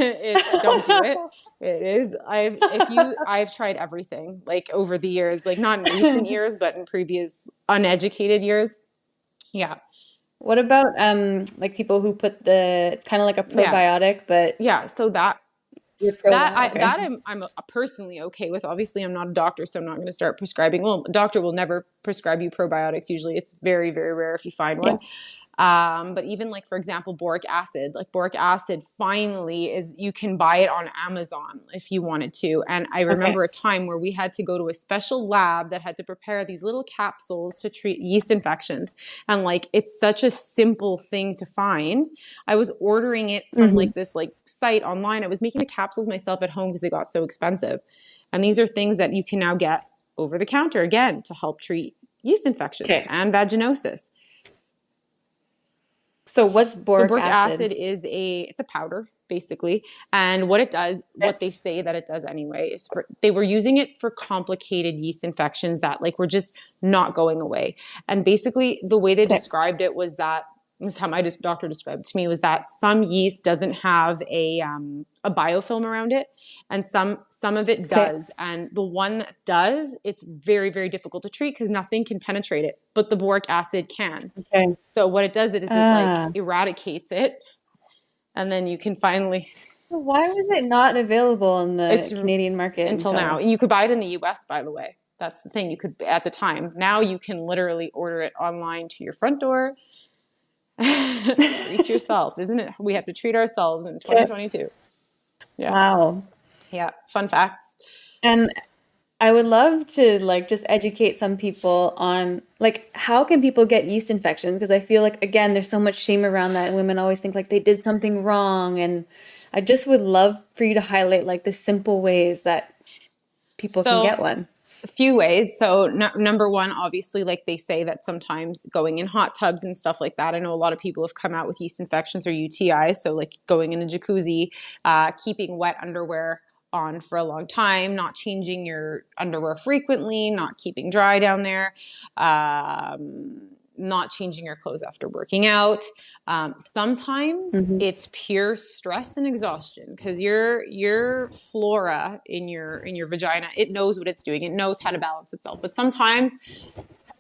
don't do it. It is. I've tried everything like over the years, like not in recent years, but in previous uneducated years. Yeah. What about like people who put the kind of like a Yeah. probiotic, but Yeah. So you're pro that? that I'm personally okay with. Obviously, I'm not a doctor, so I'm not going to start prescribing. Well, a doctor will never prescribe you probiotics. Usually, it's very, very rare if you find one. But even like, for example, boric acid, finally you can buy it on Amazon if you wanted to. And I remember a time where we had to go to a special lab that had to prepare these little capsules to treat yeast infections. And like, it's such a simple thing to find. I was ordering it from like this like site online. I was making the capsules myself at home because they got so expensive. And these are things that you can now get over the counter again to help treat yeast infections and vaginosis. So what's boric acid is it's a powder basically, and what it does, what they say that it does anyway, is they were using it for complicated yeast infections that like were just not going away. And basically the way they described it was that, this is how my doctor described it to me, was that some yeast doesn't have a biofilm around it, and some of it does. And the one that does, it's very, very difficult to treat because nothing can penetrate it, but the boric acid can. So what it does is it like eradicates it, and then you can finally. Why was it not available in the Canadian market until now? And you could buy it in the US, by the way. That's the thing. You could, at the time. Now you can literally order it online to your front door. Treat yourself, isn't it? We have to treat ourselves in 2022. Yeah. Wow. Yeah. Fun facts. And I would love to like just educate some people on like how can people get yeast infections, because I feel like again there's so much shame around that and women always think like they did something wrong, and I just would love for you to highlight like the simple ways that people can get one. A few ways. So number one, obviously, like they say that sometimes going in hot tubs and stuff like that. I know a lot of people have come out with yeast infections or UTIs. So like going in a jacuzzi, keeping wet underwear on for a long time, not changing your underwear frequently, not keeping dry down there, not changing your clothes after working out. Sometimes Mm-hmm. it's pure stress and exhaustion because your flora in your vagina, it knows what it's doing. It knows how to balance itself. But sometimes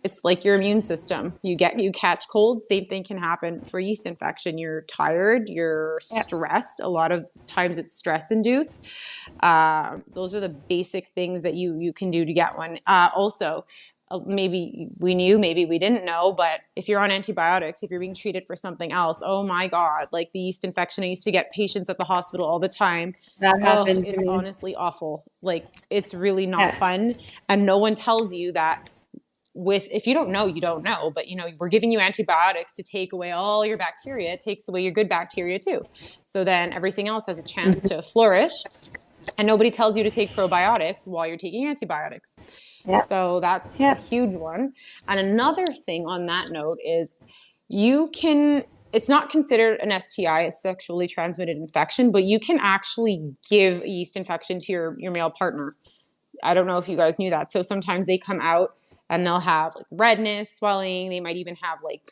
it's like your immune system. You catch cold. Same thing can happen for yeast infection. You're tired. You're stressed. A lot of times it's stress induced. So those are the basic things that you can do to get one. Also, maybe we knew, maybe we didn't know, but if you're on antibiotics, if you're being treated for something else, oh my God, like the yeast infection, I used to get patients at the hospital all the time. That happened to it's me. honestly awful. Like it's really not fun. And no one tells you that if you don't know, you don't know, but we're giving you antibiotics to take away all your bacteria. It takes away your good bacteria too. So then everything else has a chance to flourish. And nobody tells you to take probiotics while you're taking antibiotics. Yep. So that's a huge one. And another thing on that note is it's not considered an STI, a sexually transmitted infection, but you can actually give a yeast infection to your male partner. I don't know if you guys knew that. So sometimes they come out and they'll have like redness, swelling. They might even have like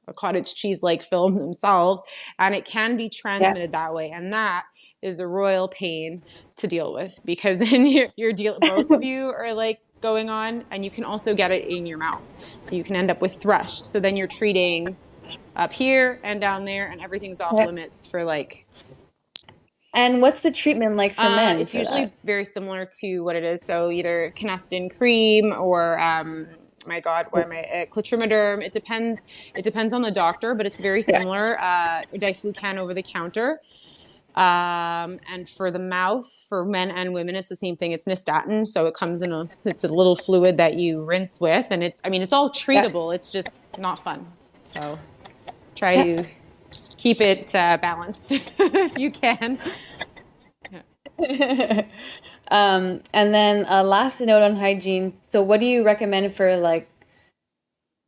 a cottage cheese-like film themselves, and it can be transmitted that way. And that is a royal pain to deal with because then you're both of you are like going on, and you can also get it in your mouth. So you can end up with thrush. So then you're treating up here and down there, and everything's off limits for like. And what's the treatment like for men? It's usually very similar to what it is. So either Canesten cream or Clotrimederm. It depends on the doctor, but it's very similar. Diflucan over the counter. And for the mouth, for men and women, it's the same thing. It's nystatin. So it comes it's a little fluid that you rinse with, and it's all treatable. It's just not fun. So try to keep it balanced if you can. And then last note on hygiene. So what do you recommend for like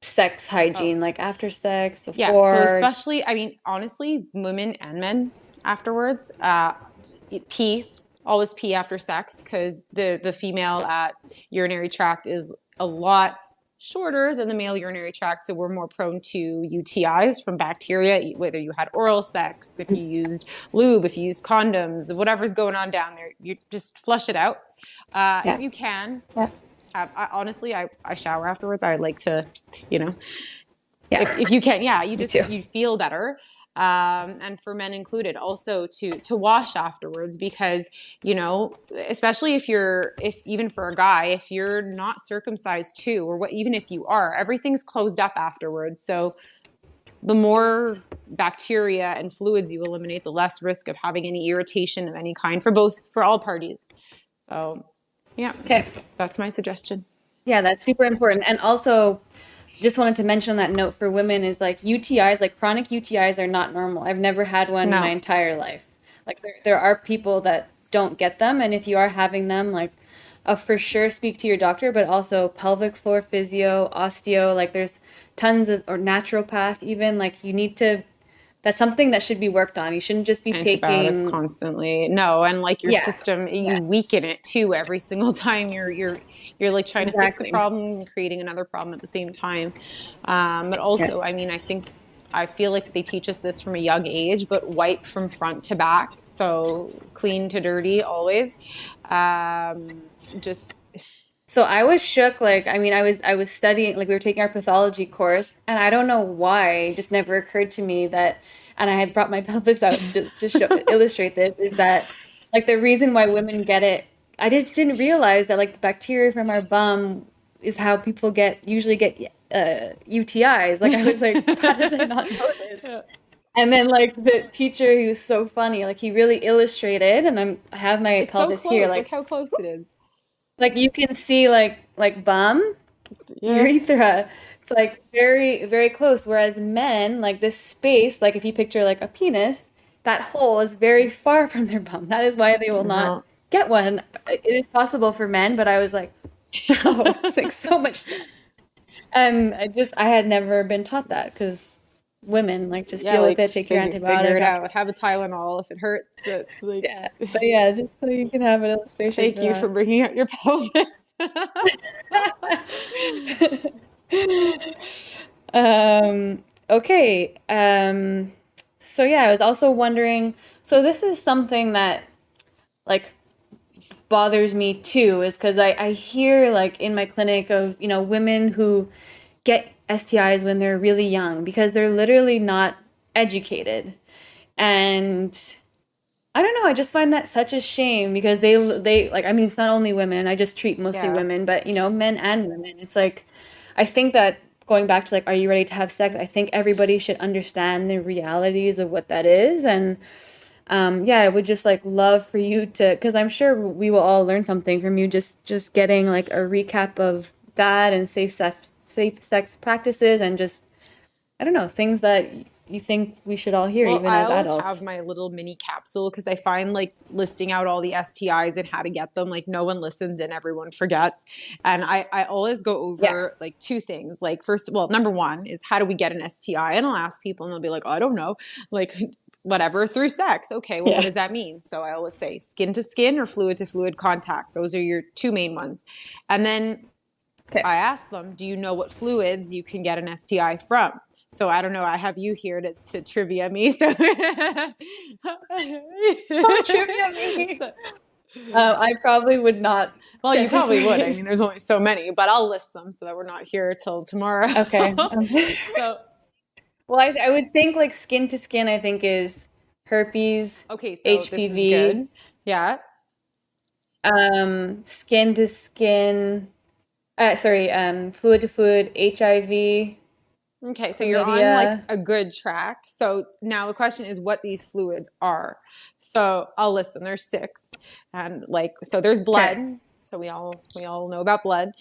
sex hygiene, like after sex, before? Yeah, so especially, honestly, women and men afterwards, always pee after sex because the female urinary tract is a lot shorter than the male urinary tract, so we're more prone to UTIs from bacteria, whether you had oral sex, if you used lube, if you used condoms, whatever's going on down there, you just flush it out. If you can. Honestly, I shower afterwards. I like to, if you can, you feel better. And for men included, also to wash afterwards because, especially if even for a guy, if you're not circumcised too, or even if you are, everything's closed up afterwards. So the more bacteria and fluids you eliminate, the less risk of having any irritation of any kind for all parties. So that's my suggestion. Yeah, that's super important. And also, just wanted to mention on that note for women is like UTIs, like chronic UTIs are not normal. I've never had one in my entire life. Like there are people that don't get them. And if you are having them, like for sure speak to your doctor, but also pelvic floor physio, osteo, like there's tons of, or naturopath even, like you need to, that's something that should be worked on. You shouldn't just be antibiotics taking constantly. No, and like your system, you weaken it too every single time. You're like trying to fix the problem and creating another problem at the same time. But also, I feel like they teach us this from a young age, but wipe from front to back. So clean to dirty always. So I was shook, I was studying, like we were taking our pathology course, and I don't know why, it just never occurred to me that, and I had brought my pelvis out just to illustrate this, is that like the reason why women get it, I just didn't realize that like the bacteria from our bum is how people usually get UTIs. Like I was like, how did I not know this? And then like the teacher, he was so funny, like he really illustrated, and I have my pelvis so here. Like, look how close it is. Like you can see like bum, urethra. It's like very, very close. Whereas men, like this space, like if you picture like a penis, that hole is very far from their bum. That is why they will not get one. It is possible for men, but I was like, oh, it's like so much sense. And I had never been taught that because women, like just Yeah, deal with like it, take your figure antibiotic it after. out. Have a Tylenol if it hurts. It's like, Yeah, but yeah, just so you can have an illustration thank for you for bringing out your pelvis. that. Okay. So yeah, I was also wondering, so this is something that like bothers me too, is because I hear like in my clinic of, women who get STIs when they're really young because they're literally not educated. And I don't know, I just find that such a shame because they like, I mean, it's not only women, I just treat mostly Yeah. women, but men and women. It's like I think that going back to like, are you ready to have sex? I think everybody should understand the realities of what that is. And yeah, I would just like love for you to, because I'm sure we will all learn something from you. Just getting like a recap of that and safe sex practices and just I don't know things that you think we should all hear, Well, even I as always have adults. my little mini capsule because I find like listing out all the STIs and how to get them, like no one listens and everyone forgets. And I always go Yeah, over like two things. Like first, well, number one is how do we get an STI? And I'll ask people and they'll be like, oh, I don't know. Like whatever, through sex. Okay, well, what yeah. does that mean? So I always say skin to skin or fluid to fluid contact. Those are your two main ones. And then Okay. I asked them, do you know what fluids you can get an STI from? So I don't know. I have you here to trivia me. So, Oh, trivia me. so I probably would not well, you get this probably would. I right. mean, there's only so many, but I'll list them so that we're not here till tomorrow. Okay. So, Well, I would think like skin to skin, I think is herpes, okay, so this is HPV, good. Yeah. skin to skin, sorry, fluid to fluid, HIV, Okay, so you're on like chlamydia. a good track. So now the question is what these fluids are. So I'll list them. There's six, and like so there's blood. Okay. So we all know about blood.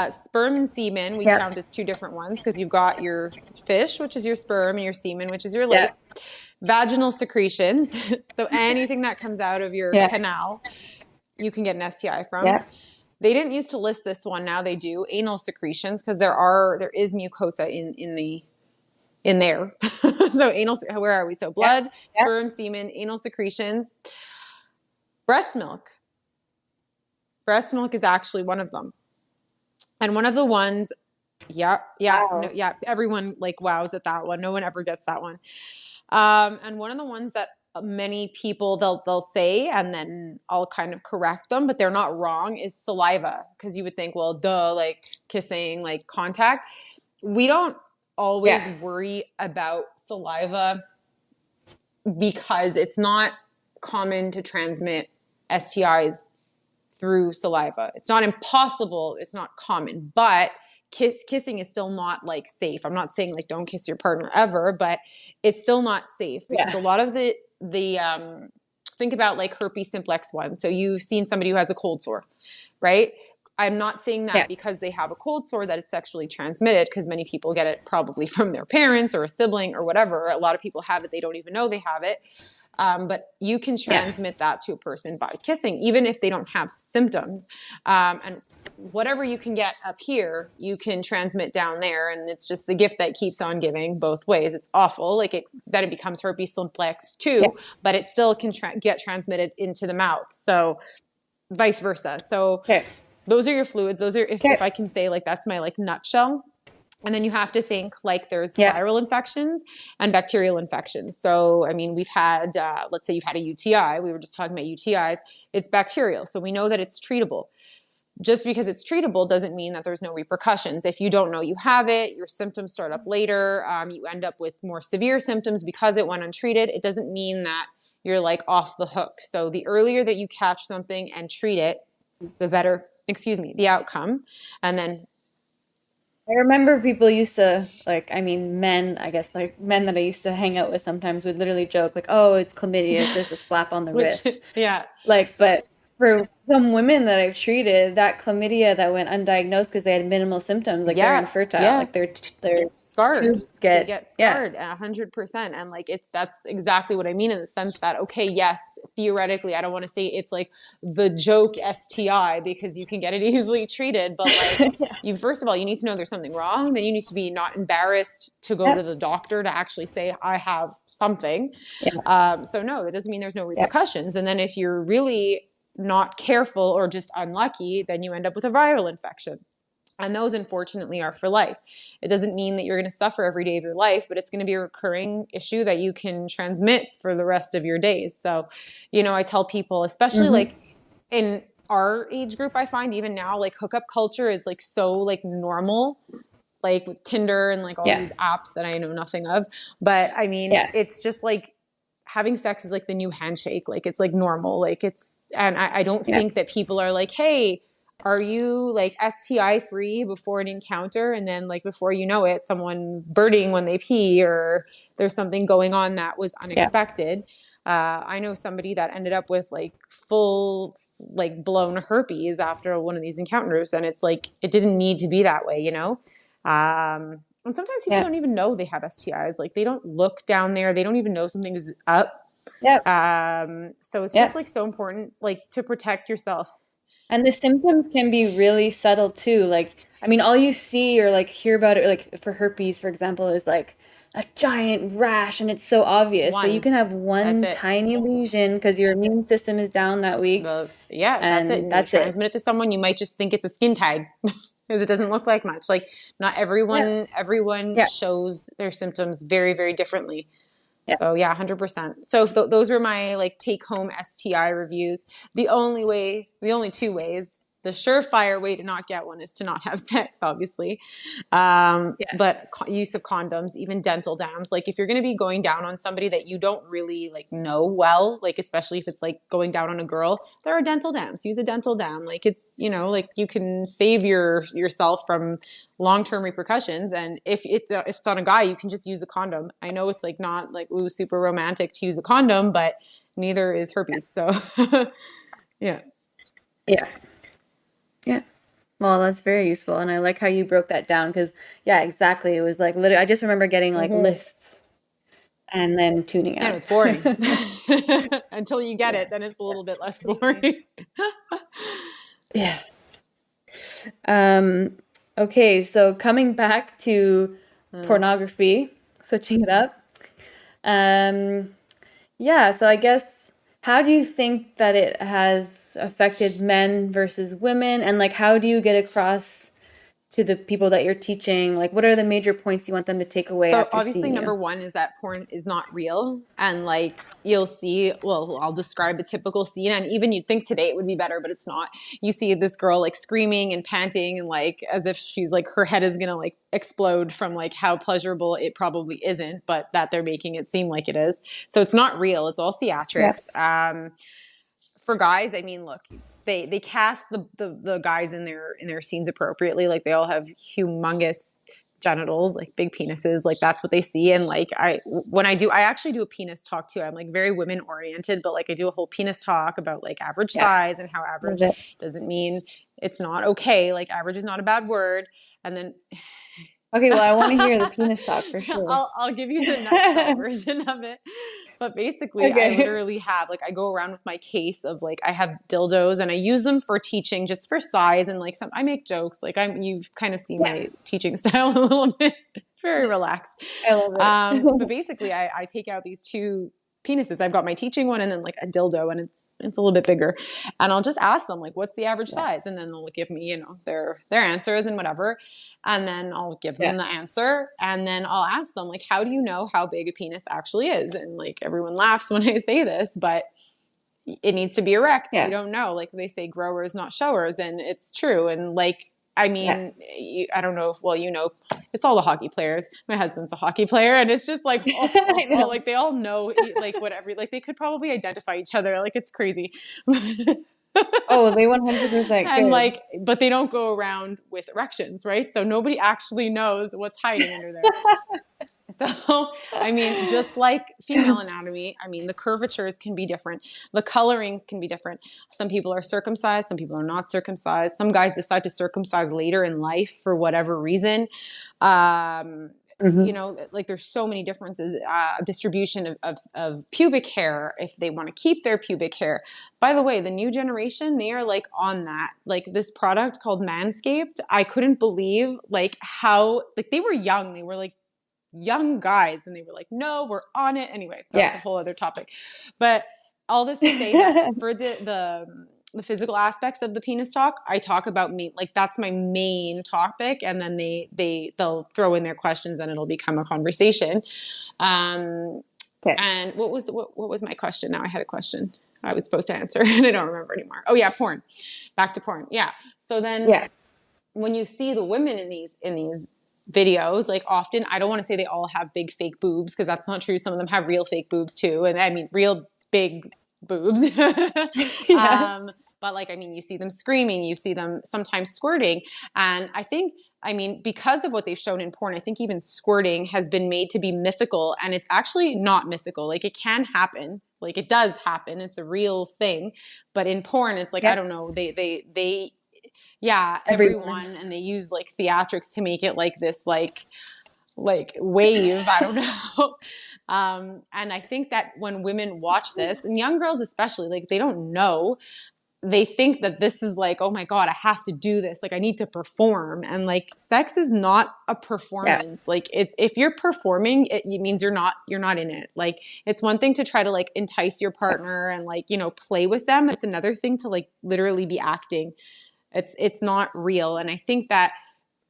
Sperm and semen we Yep. count as two different ones because you've got your fish, which is your sperm, and your semen, which is your lake. Yep. Vaginal secretions. So anything that comes out of your Yeah. canal, you can get an STI from. Yep. They didn't used to list this one. Now they do. Anal secretions because there is mucosa in there. So anal, where are we? So Yep. blood, Yep. sperm, semen, anal secretions, breast milk. Breast milk is actually one of them. And one of the ones, yeah, yeah, no, Wow. yeah, everyone like wows at that one. No one ever gets that one. And one of the ones that many people they'll say, and then I'll kind of correct them, but they're not wrong, is saliva. Because you would think, well, duh, like kissing, like contact. We don't always Yeah. worry about saliva because it's not common to transmit STIs through saliva. It's not impossible, it's not common, but kissing is still not like safe. I'm not saying like don't kiss your partner ever, but it's still not safe because Yeah. a lot of the think about like herpes simplex 1. So you've seen somebody who has a cold sore, right? I'm not saying that Yeah. because they have a cold sore that it's sexually transmitted, because many people get it probably from their parents or a sibling or whatever. A lot of people have it, they don't even know they have it. But you can Yeah. transmit that to a person by kissing, even if they don't have symptoms. And whatever you can get up here, you can transmit down there. And it's just the gift that keeps on giving both ways. It's awful, like that it becomes herpes simplex Yeah. 2, but it still can get transmitted into the mouth. So vice versa. So Okay. those are your fluids. Those are, if Okay. I can say, like, that's my like nutshell. And then you have to think like there's Yeah. viral infections and bacterial infections. So, I mean, we've had, let's say you've had a UTI. We were just talking about UTIs. It's bacterial. So we know that it's treatable. Just because it's treatable doesn't mean that there's no repercussions. If you don't know you have it, your symptoms start up later. You end up with more severe symptoms because it went untreated. It doesn't mean that you're like off the hook. So the earlier that you catch something and treat it, the better, the outcome. And then I remember people used to like, I mean, men, I guess like men that I used to hang out with sometimes would literally joke like, "Oh, it's chlamydia, it's just a slap on the which, wrist." yeah, Like, but for some women that I've treated, that chlamydia that went undiagnosed because they had minimal symptoms, like they're yeah, infertile, yeah. like their Scarred. tubes They get get yeah, scarred 100%. And like that's exactly what I mean, in the sense that, okay, yes, theoretically, I don't want to say it's like the joke STI because you can get it easily treated, but like you, first of all, you need to know there's something wrong. Then you need to be not embarrassed to go to Yep. the doctor to actually say, I have something. Yeah. So no, that doesn't mean there's no Yep. repercussions. And then if you're really not careful or just unlucky, then you end up with a viral infection. And those, unfortunately, are for life. It doesn't mean that you're going to suffer every day of your life, but it's going to be a recurring issue that you can transmit for the rest of your days. So, I tell people, especially Mm-hmm. like in our age group, I find even now, like hookup culture is like so like normal, like with Tinder and like all Yeah. these apps that I know nothing of. But I mean, Yeah. it's just like having sex is like the new handshake. Like it's like normal. Like and I don't Yeah. think that people are like, hey, are you like STI free before an encounter? And then like before you know it, someone's burning when they pee or there's something going on that was Yeah. unexpected. I know somebody that ended up with like full like blown herpes after one of these encounters. And it's like, it didn't need to be that way, and sometimes people Yeah. don't even know they have STIs. Like they don't look down there. They don't even know something's up. Yeah. So it's just Yeah. like so important, like to protect yourself. And the symptoms can be really subtle too. Like, I mean, all you see or like hear about it, like for herpes, for example, is like a giant rash and it's so obvious. But you One, can have that's one it. tiny lesion because your immune system is down that week, Yeah, that's it. and And you that's it. transmit it to someone, you might just think it's a skin tag because it doesn't look like much. Like not Yeah. everyone Yeah. shows their symptoms very, very differently. Yeah. So yeah, 100%. So those were my like take home STI reviews. The only two ways, the surefire way to not get one is to not have sex, obviously. Yeah. But use of condoms, even dental dams. Like if you're going to be going down on somebody that you don't really like know well, like especially if it's like going down on a girl, there are dental dams. Use a dental dam. Like it's, like you can save yourself from long-term repercussions. And if it's on a guy, you can just use a condom. I know it's like not like ooh super romantic to use a condom, but neither is herpes. So yeah. Yeah. Yeah. Well, that's very useful. And I like how you broke that down because, yeah, exactly. It was like literally, I just remember getting like Mm-hmm. lists and then tuning Yeah, no, out. it's boring until you get it. Then it's a little bit less boring. Yeah. Um, okay, so coming back to Mm. pornography, switching it up. Um, yeah, so I guess how do you think that it has affected men versus women, and like how do you get across to the people that you're teaching? Like, what are the major points you want them to take away So after obviously seeing you? number one is that porn is not real. And like you'll see, well, I'll describe a typical scene and even you'd think today it would be better, but it's not. You see this girl like screaming and panting and like as if she's like her head is gonna like explode from like how pleasurable it probably isn't, but that they're making it seem like it is. So it's not real. It's all Yeah. theatrics. For guys, I mean, look, they cast the guys in their scenes appropriately. Like they all have humongous genitals, like big penises, like that's what they see. And like I actually do a penis talk too. I'm like very women oriented, but like I do a whole penis talk about like average Yeah. size and how Love average it. doesn't mean it's not okay. Like average is not a bad word. And then Okay, well, I want to hear the penis talk for sure. I'll give you the nutshell version of it. But basically, I Okay. literally have like I go around with my case of like I have dildos and I use them for teaching just for size and like some I make jokes. Like you've kind of seen Yeah, my teaching style a little bit. Very relaxed. I love But it. basically I take out these two penises. I've got my teaching one and then like a dildo and it's a little bit bigger. And I'll just ask them like what's the average Yeah. size? And then they'll give me, their answers and whatever. And then I'll give Yeah. them the answer. And then I'll ask them, like, how do you know how big a penis actually is? And like everyone laughs when I say this, but it needs to be erect. You Yeah. don't know. Like they say growers, not showers. And it's true. And like, I Yeah. mean, I don't know. Well, it's all the hockey players. My husband's a hockey player, and it's just like, I know. like they all know, like whatever. Like they could probably identify each other. Like it's crazy. Oh, they 100% And could. like, but they don't go around with erections, right? So nobody actually knows what's hiding under there. So, I mean, just like female anatomy, I mean, the curvatures can be different. The colorings can be different. Some people are circumcised. Some people are not circumcised. Some guys decide to circumcise later in life for whatever reason. you Hmm. know, like there's so many differences, distribution of pubic hair, if they want to keep their pubic hair. By the way, the new generation, they are like on that, like this product called Manscaped. I couldn't believe like how, like they were young, they were like young guys, and they were like, no, we're on it. Anyway, that's a Yeah. whole other topic. But all this to say that for the physical aspects of the penis talk, I talk about me, like that's my main topic, and then they'll throw in their questions and it'll become a conversation. Um, Okay. and what was my question? Now I had a question I was supposed to answer and I don't remember anymore. Oh yeah, porn. Back to porn. Yeah. So then Yeah. when you see the women in these videos, like often, I don't want to say they all have big fake boobs because that's not true. Some of them have real fake boobs too, and I mean real big boobs. Yeah. But like, I mean, you see them screaming, you see them sometimes squirting, and I think, I mean, because of what they've shown in porn, I think even squirting has been made to be mythical, and it's actually not mythical. Like it can happen, like it does happen. It's a real thing, but in porn, it's like I Yep. don't know. They yeah, Everyone. everyone, and they use like theatrics to make it like this like wave, I don't know. And I think that when women watch this, and young girls especially, like they don't know, they think that this is like, oh my god, I have to do this, like I need to perform. And like sex is not a Yeah. performance. Like it's, if you're performing, it means you're not in it. Like it's one thing to try to like entice your partner and like, you know, play with them. It's another thing to like literally be acting. It's not real. And I think that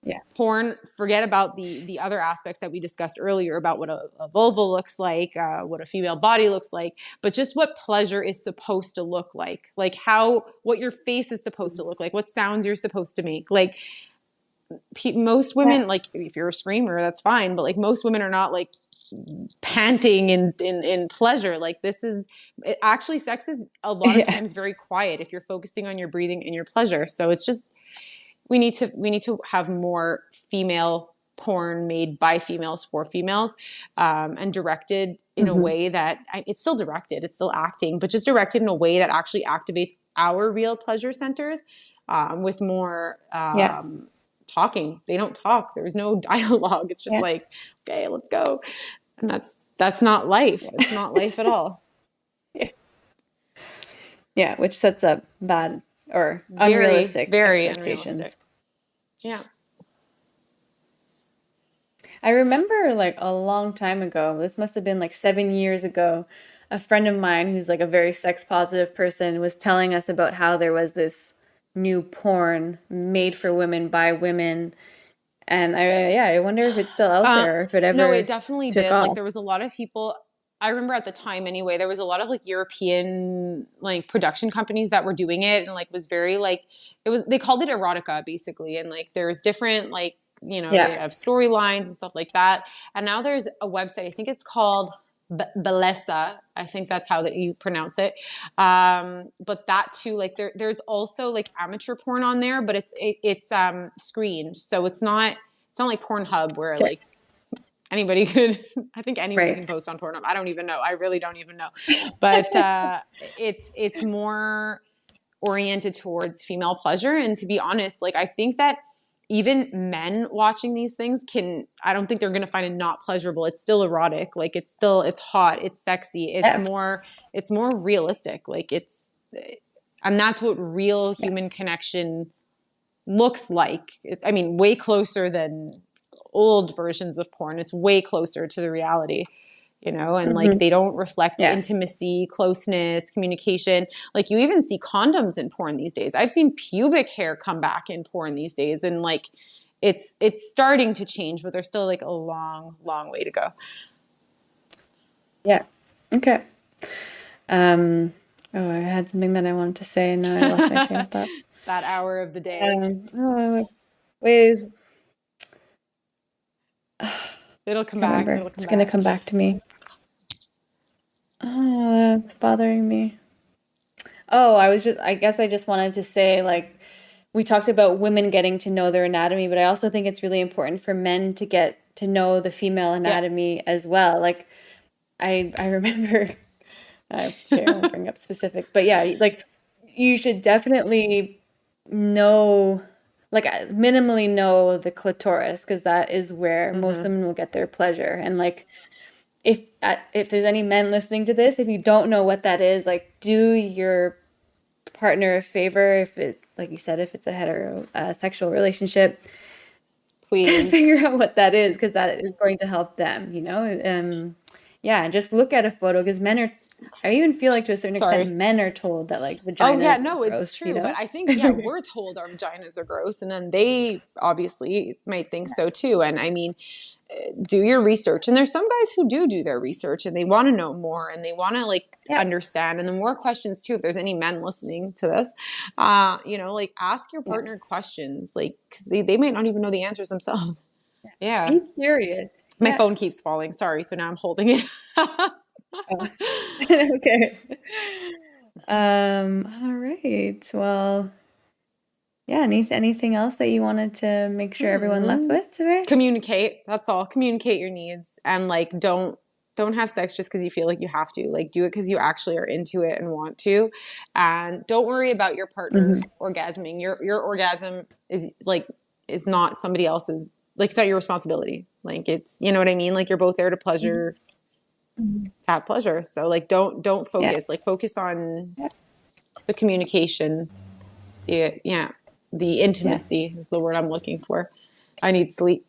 Yeah. porn, forget about the other aspects that we discussed earlier about what a vulva looks like, what a female body looks like, but just what pleasure is supposed to look like how, what your face is supposed to look like, what sounds you're supposed to make. Like most Yeah. women, like if you're a screamer, that's fine, but like most women are not like panting in pleasure. Like this is actually, sex is a lot of Yeah. times very quiet if you're focusing on your breathing and your pleasure. So it's just, we need to have more female porn made by females for females, and directed in a Hmm. way that, it's still directed, it's still acting, but just directed in a way that actually activates our real pleasure centers, with more Yeah. talking. They don't talk. There's no dialogue. It's just Yeah. like, okay, let's go, and that's not life. It's not life at all. Yeah. Yeah. Which sets up bad or Very, unrealistic very unrealistic. expectations. Yeah. I remember like a long time ago, this must have been like 7 years ago, a friend of mine who's like a very sex positive person was telling us about how there was this new porn made for women by women. And yeah, I wonder if it's still out Uh, there or if it no, it ever definitely took did. Like off. there was a lot of people. I remember at the time anyway, there was a lot of like European like production companies that were doing it, and like was very like, it was, they called it erotica basically, and like there's different like, you know, they Yeah. have storylines and stuff like that. And now there's a website, I think it's called Bellesa. I think that's how that you pronounce it. But that too, like there's also like amateur porn on there, but it's screened, so it's not like Pornhub where Okay. like anybody could, I think anybody Right. can post on Pornhub. I don't even know. I really don't even know. But it's more oriented towards female pleasure. And to be honest, like I think that even men watching these things can, I don't think they're going to find it not pleasurable. It's still erotic. Like it's hot, it's sexy, Yeah. it's more realistic. Like and that's what real Yeah. human connection looks like. I mean, way closer than old versions of porn. It's way closer to the reality, you know, and like Hmm. they don't reflect Yeah. intimacy, closeness, communication. Like you even see condoms in porn these days. I've seen pubic hair come back in porn these days, and like it's starting to change, but there's still like a long, long way to go. Yeah. Okay. Um, oh, I had something that I wanted to say and now I lost my train of thought. It's that hour of the day. Oh, wait, It'll come can't back. remember. It'll come It's gonna back. come back to me. Oh, it's bothering me. Oh, I guess I just wanted to say, like, we talked about women getting to know their anatomy, but I also think it's really important for men to get to know the female Yeah. anatomy as well. Like, I remember, okay, I won't bring up specifics, but yeah, like, you should definitely know. like minimally know the clitoris, because that is where most Mm-hmm. women will get their pleasure. And like if there's any men listening to this, if you don't know what that is, like do your partner a favor, if it, like you said, if it's a hetero sexual relationship, to Please. figure out what that is, because that is going to help them, you know? Yeah, and just look at a photo, because men are, I even feel like to a certain extent, Sorry. men are told that like Oh yeah, vaginas are no, it's gross, you true. But know? I think, It's yeah, like, we're told our vaginas are gross, and then they obviously might think so too. And I mean, do your research. And there's some guys who do their research and they want to know more and they want to like yeah, understand. And the more questions too, if there's any men listening to this, you know, like ask your yeah. partner questions, like, cause they might not even know the answers themselves. Yeah. Be curious. My Yeah. phone keeps falling. Sorry. So now I'm holding it. Oh. Okay. All right. Well, yeah, anything else that you wanted to make sure everyone left Hmm. with today? Communicate. That's all. Communicate your needs and like don't have sex just because you feel like you have to. Like do it because you actually are into it and want to. And don't worry about your partner Hmm. orgasming. Your orgasm is not somebody else's, like it's not your responsibility. Like it's, you know what I mean? Like you're both there to pleasure Hmm. to have pleasure. So like don't Yeah. focus. Like focus on Yeah. the the communication. Yeah. The Yeah. intimacy is the word I'm looking for. I need sleep.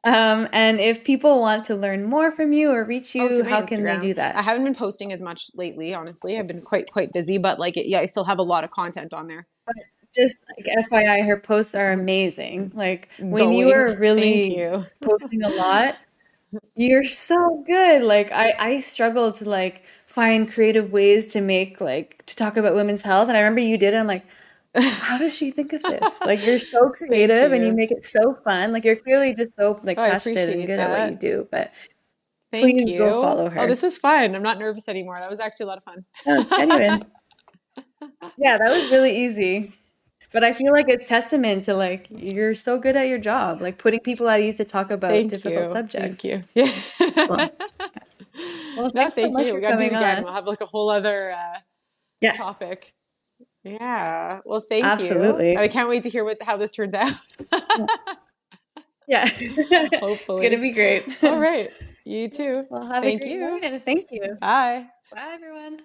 And if people want to learn more from you or reach Oh, you, through my how can they Instagram. do I that? haven't been posting as much lately, honestly. I've been quite busy, but like yeah, I still have a lot of content on there. But just like FYI, her posts are amazing. Like when you Going. are Thank really you. posting a lot, you're so good. Like I struggle to like find creative ways to make like to talk about women's health. And I remember you did it. I'm like, how does she think of this? Like you're so Thank creative and you you. make it so fun. Like you're clearly just so Oh, like I passionate and appreciate good at what you that. do. But Thank please go you. follow Oh, her. this was fun. I'm not nervous anymore. That was actually a lot of No, it's fun. genuine. Yeah, that was really easy. But I feel like it's testament to like you're so good at your job, like putting people at ease to talk about Thank difficult you. Thank subjects. you. Yeah. Cool. Well, No, thanks so thank much you. for We got to do it coming again. on. We'll have like a whole other Yeah, topic. Yeah. Well, thank you. absolutely. I can't wait to hear how this turns out. Yeah. It's gonna Hopefully. be great. All right. You too. Well, have a Thank great night you. and thank you. Bye. Bye, everyone.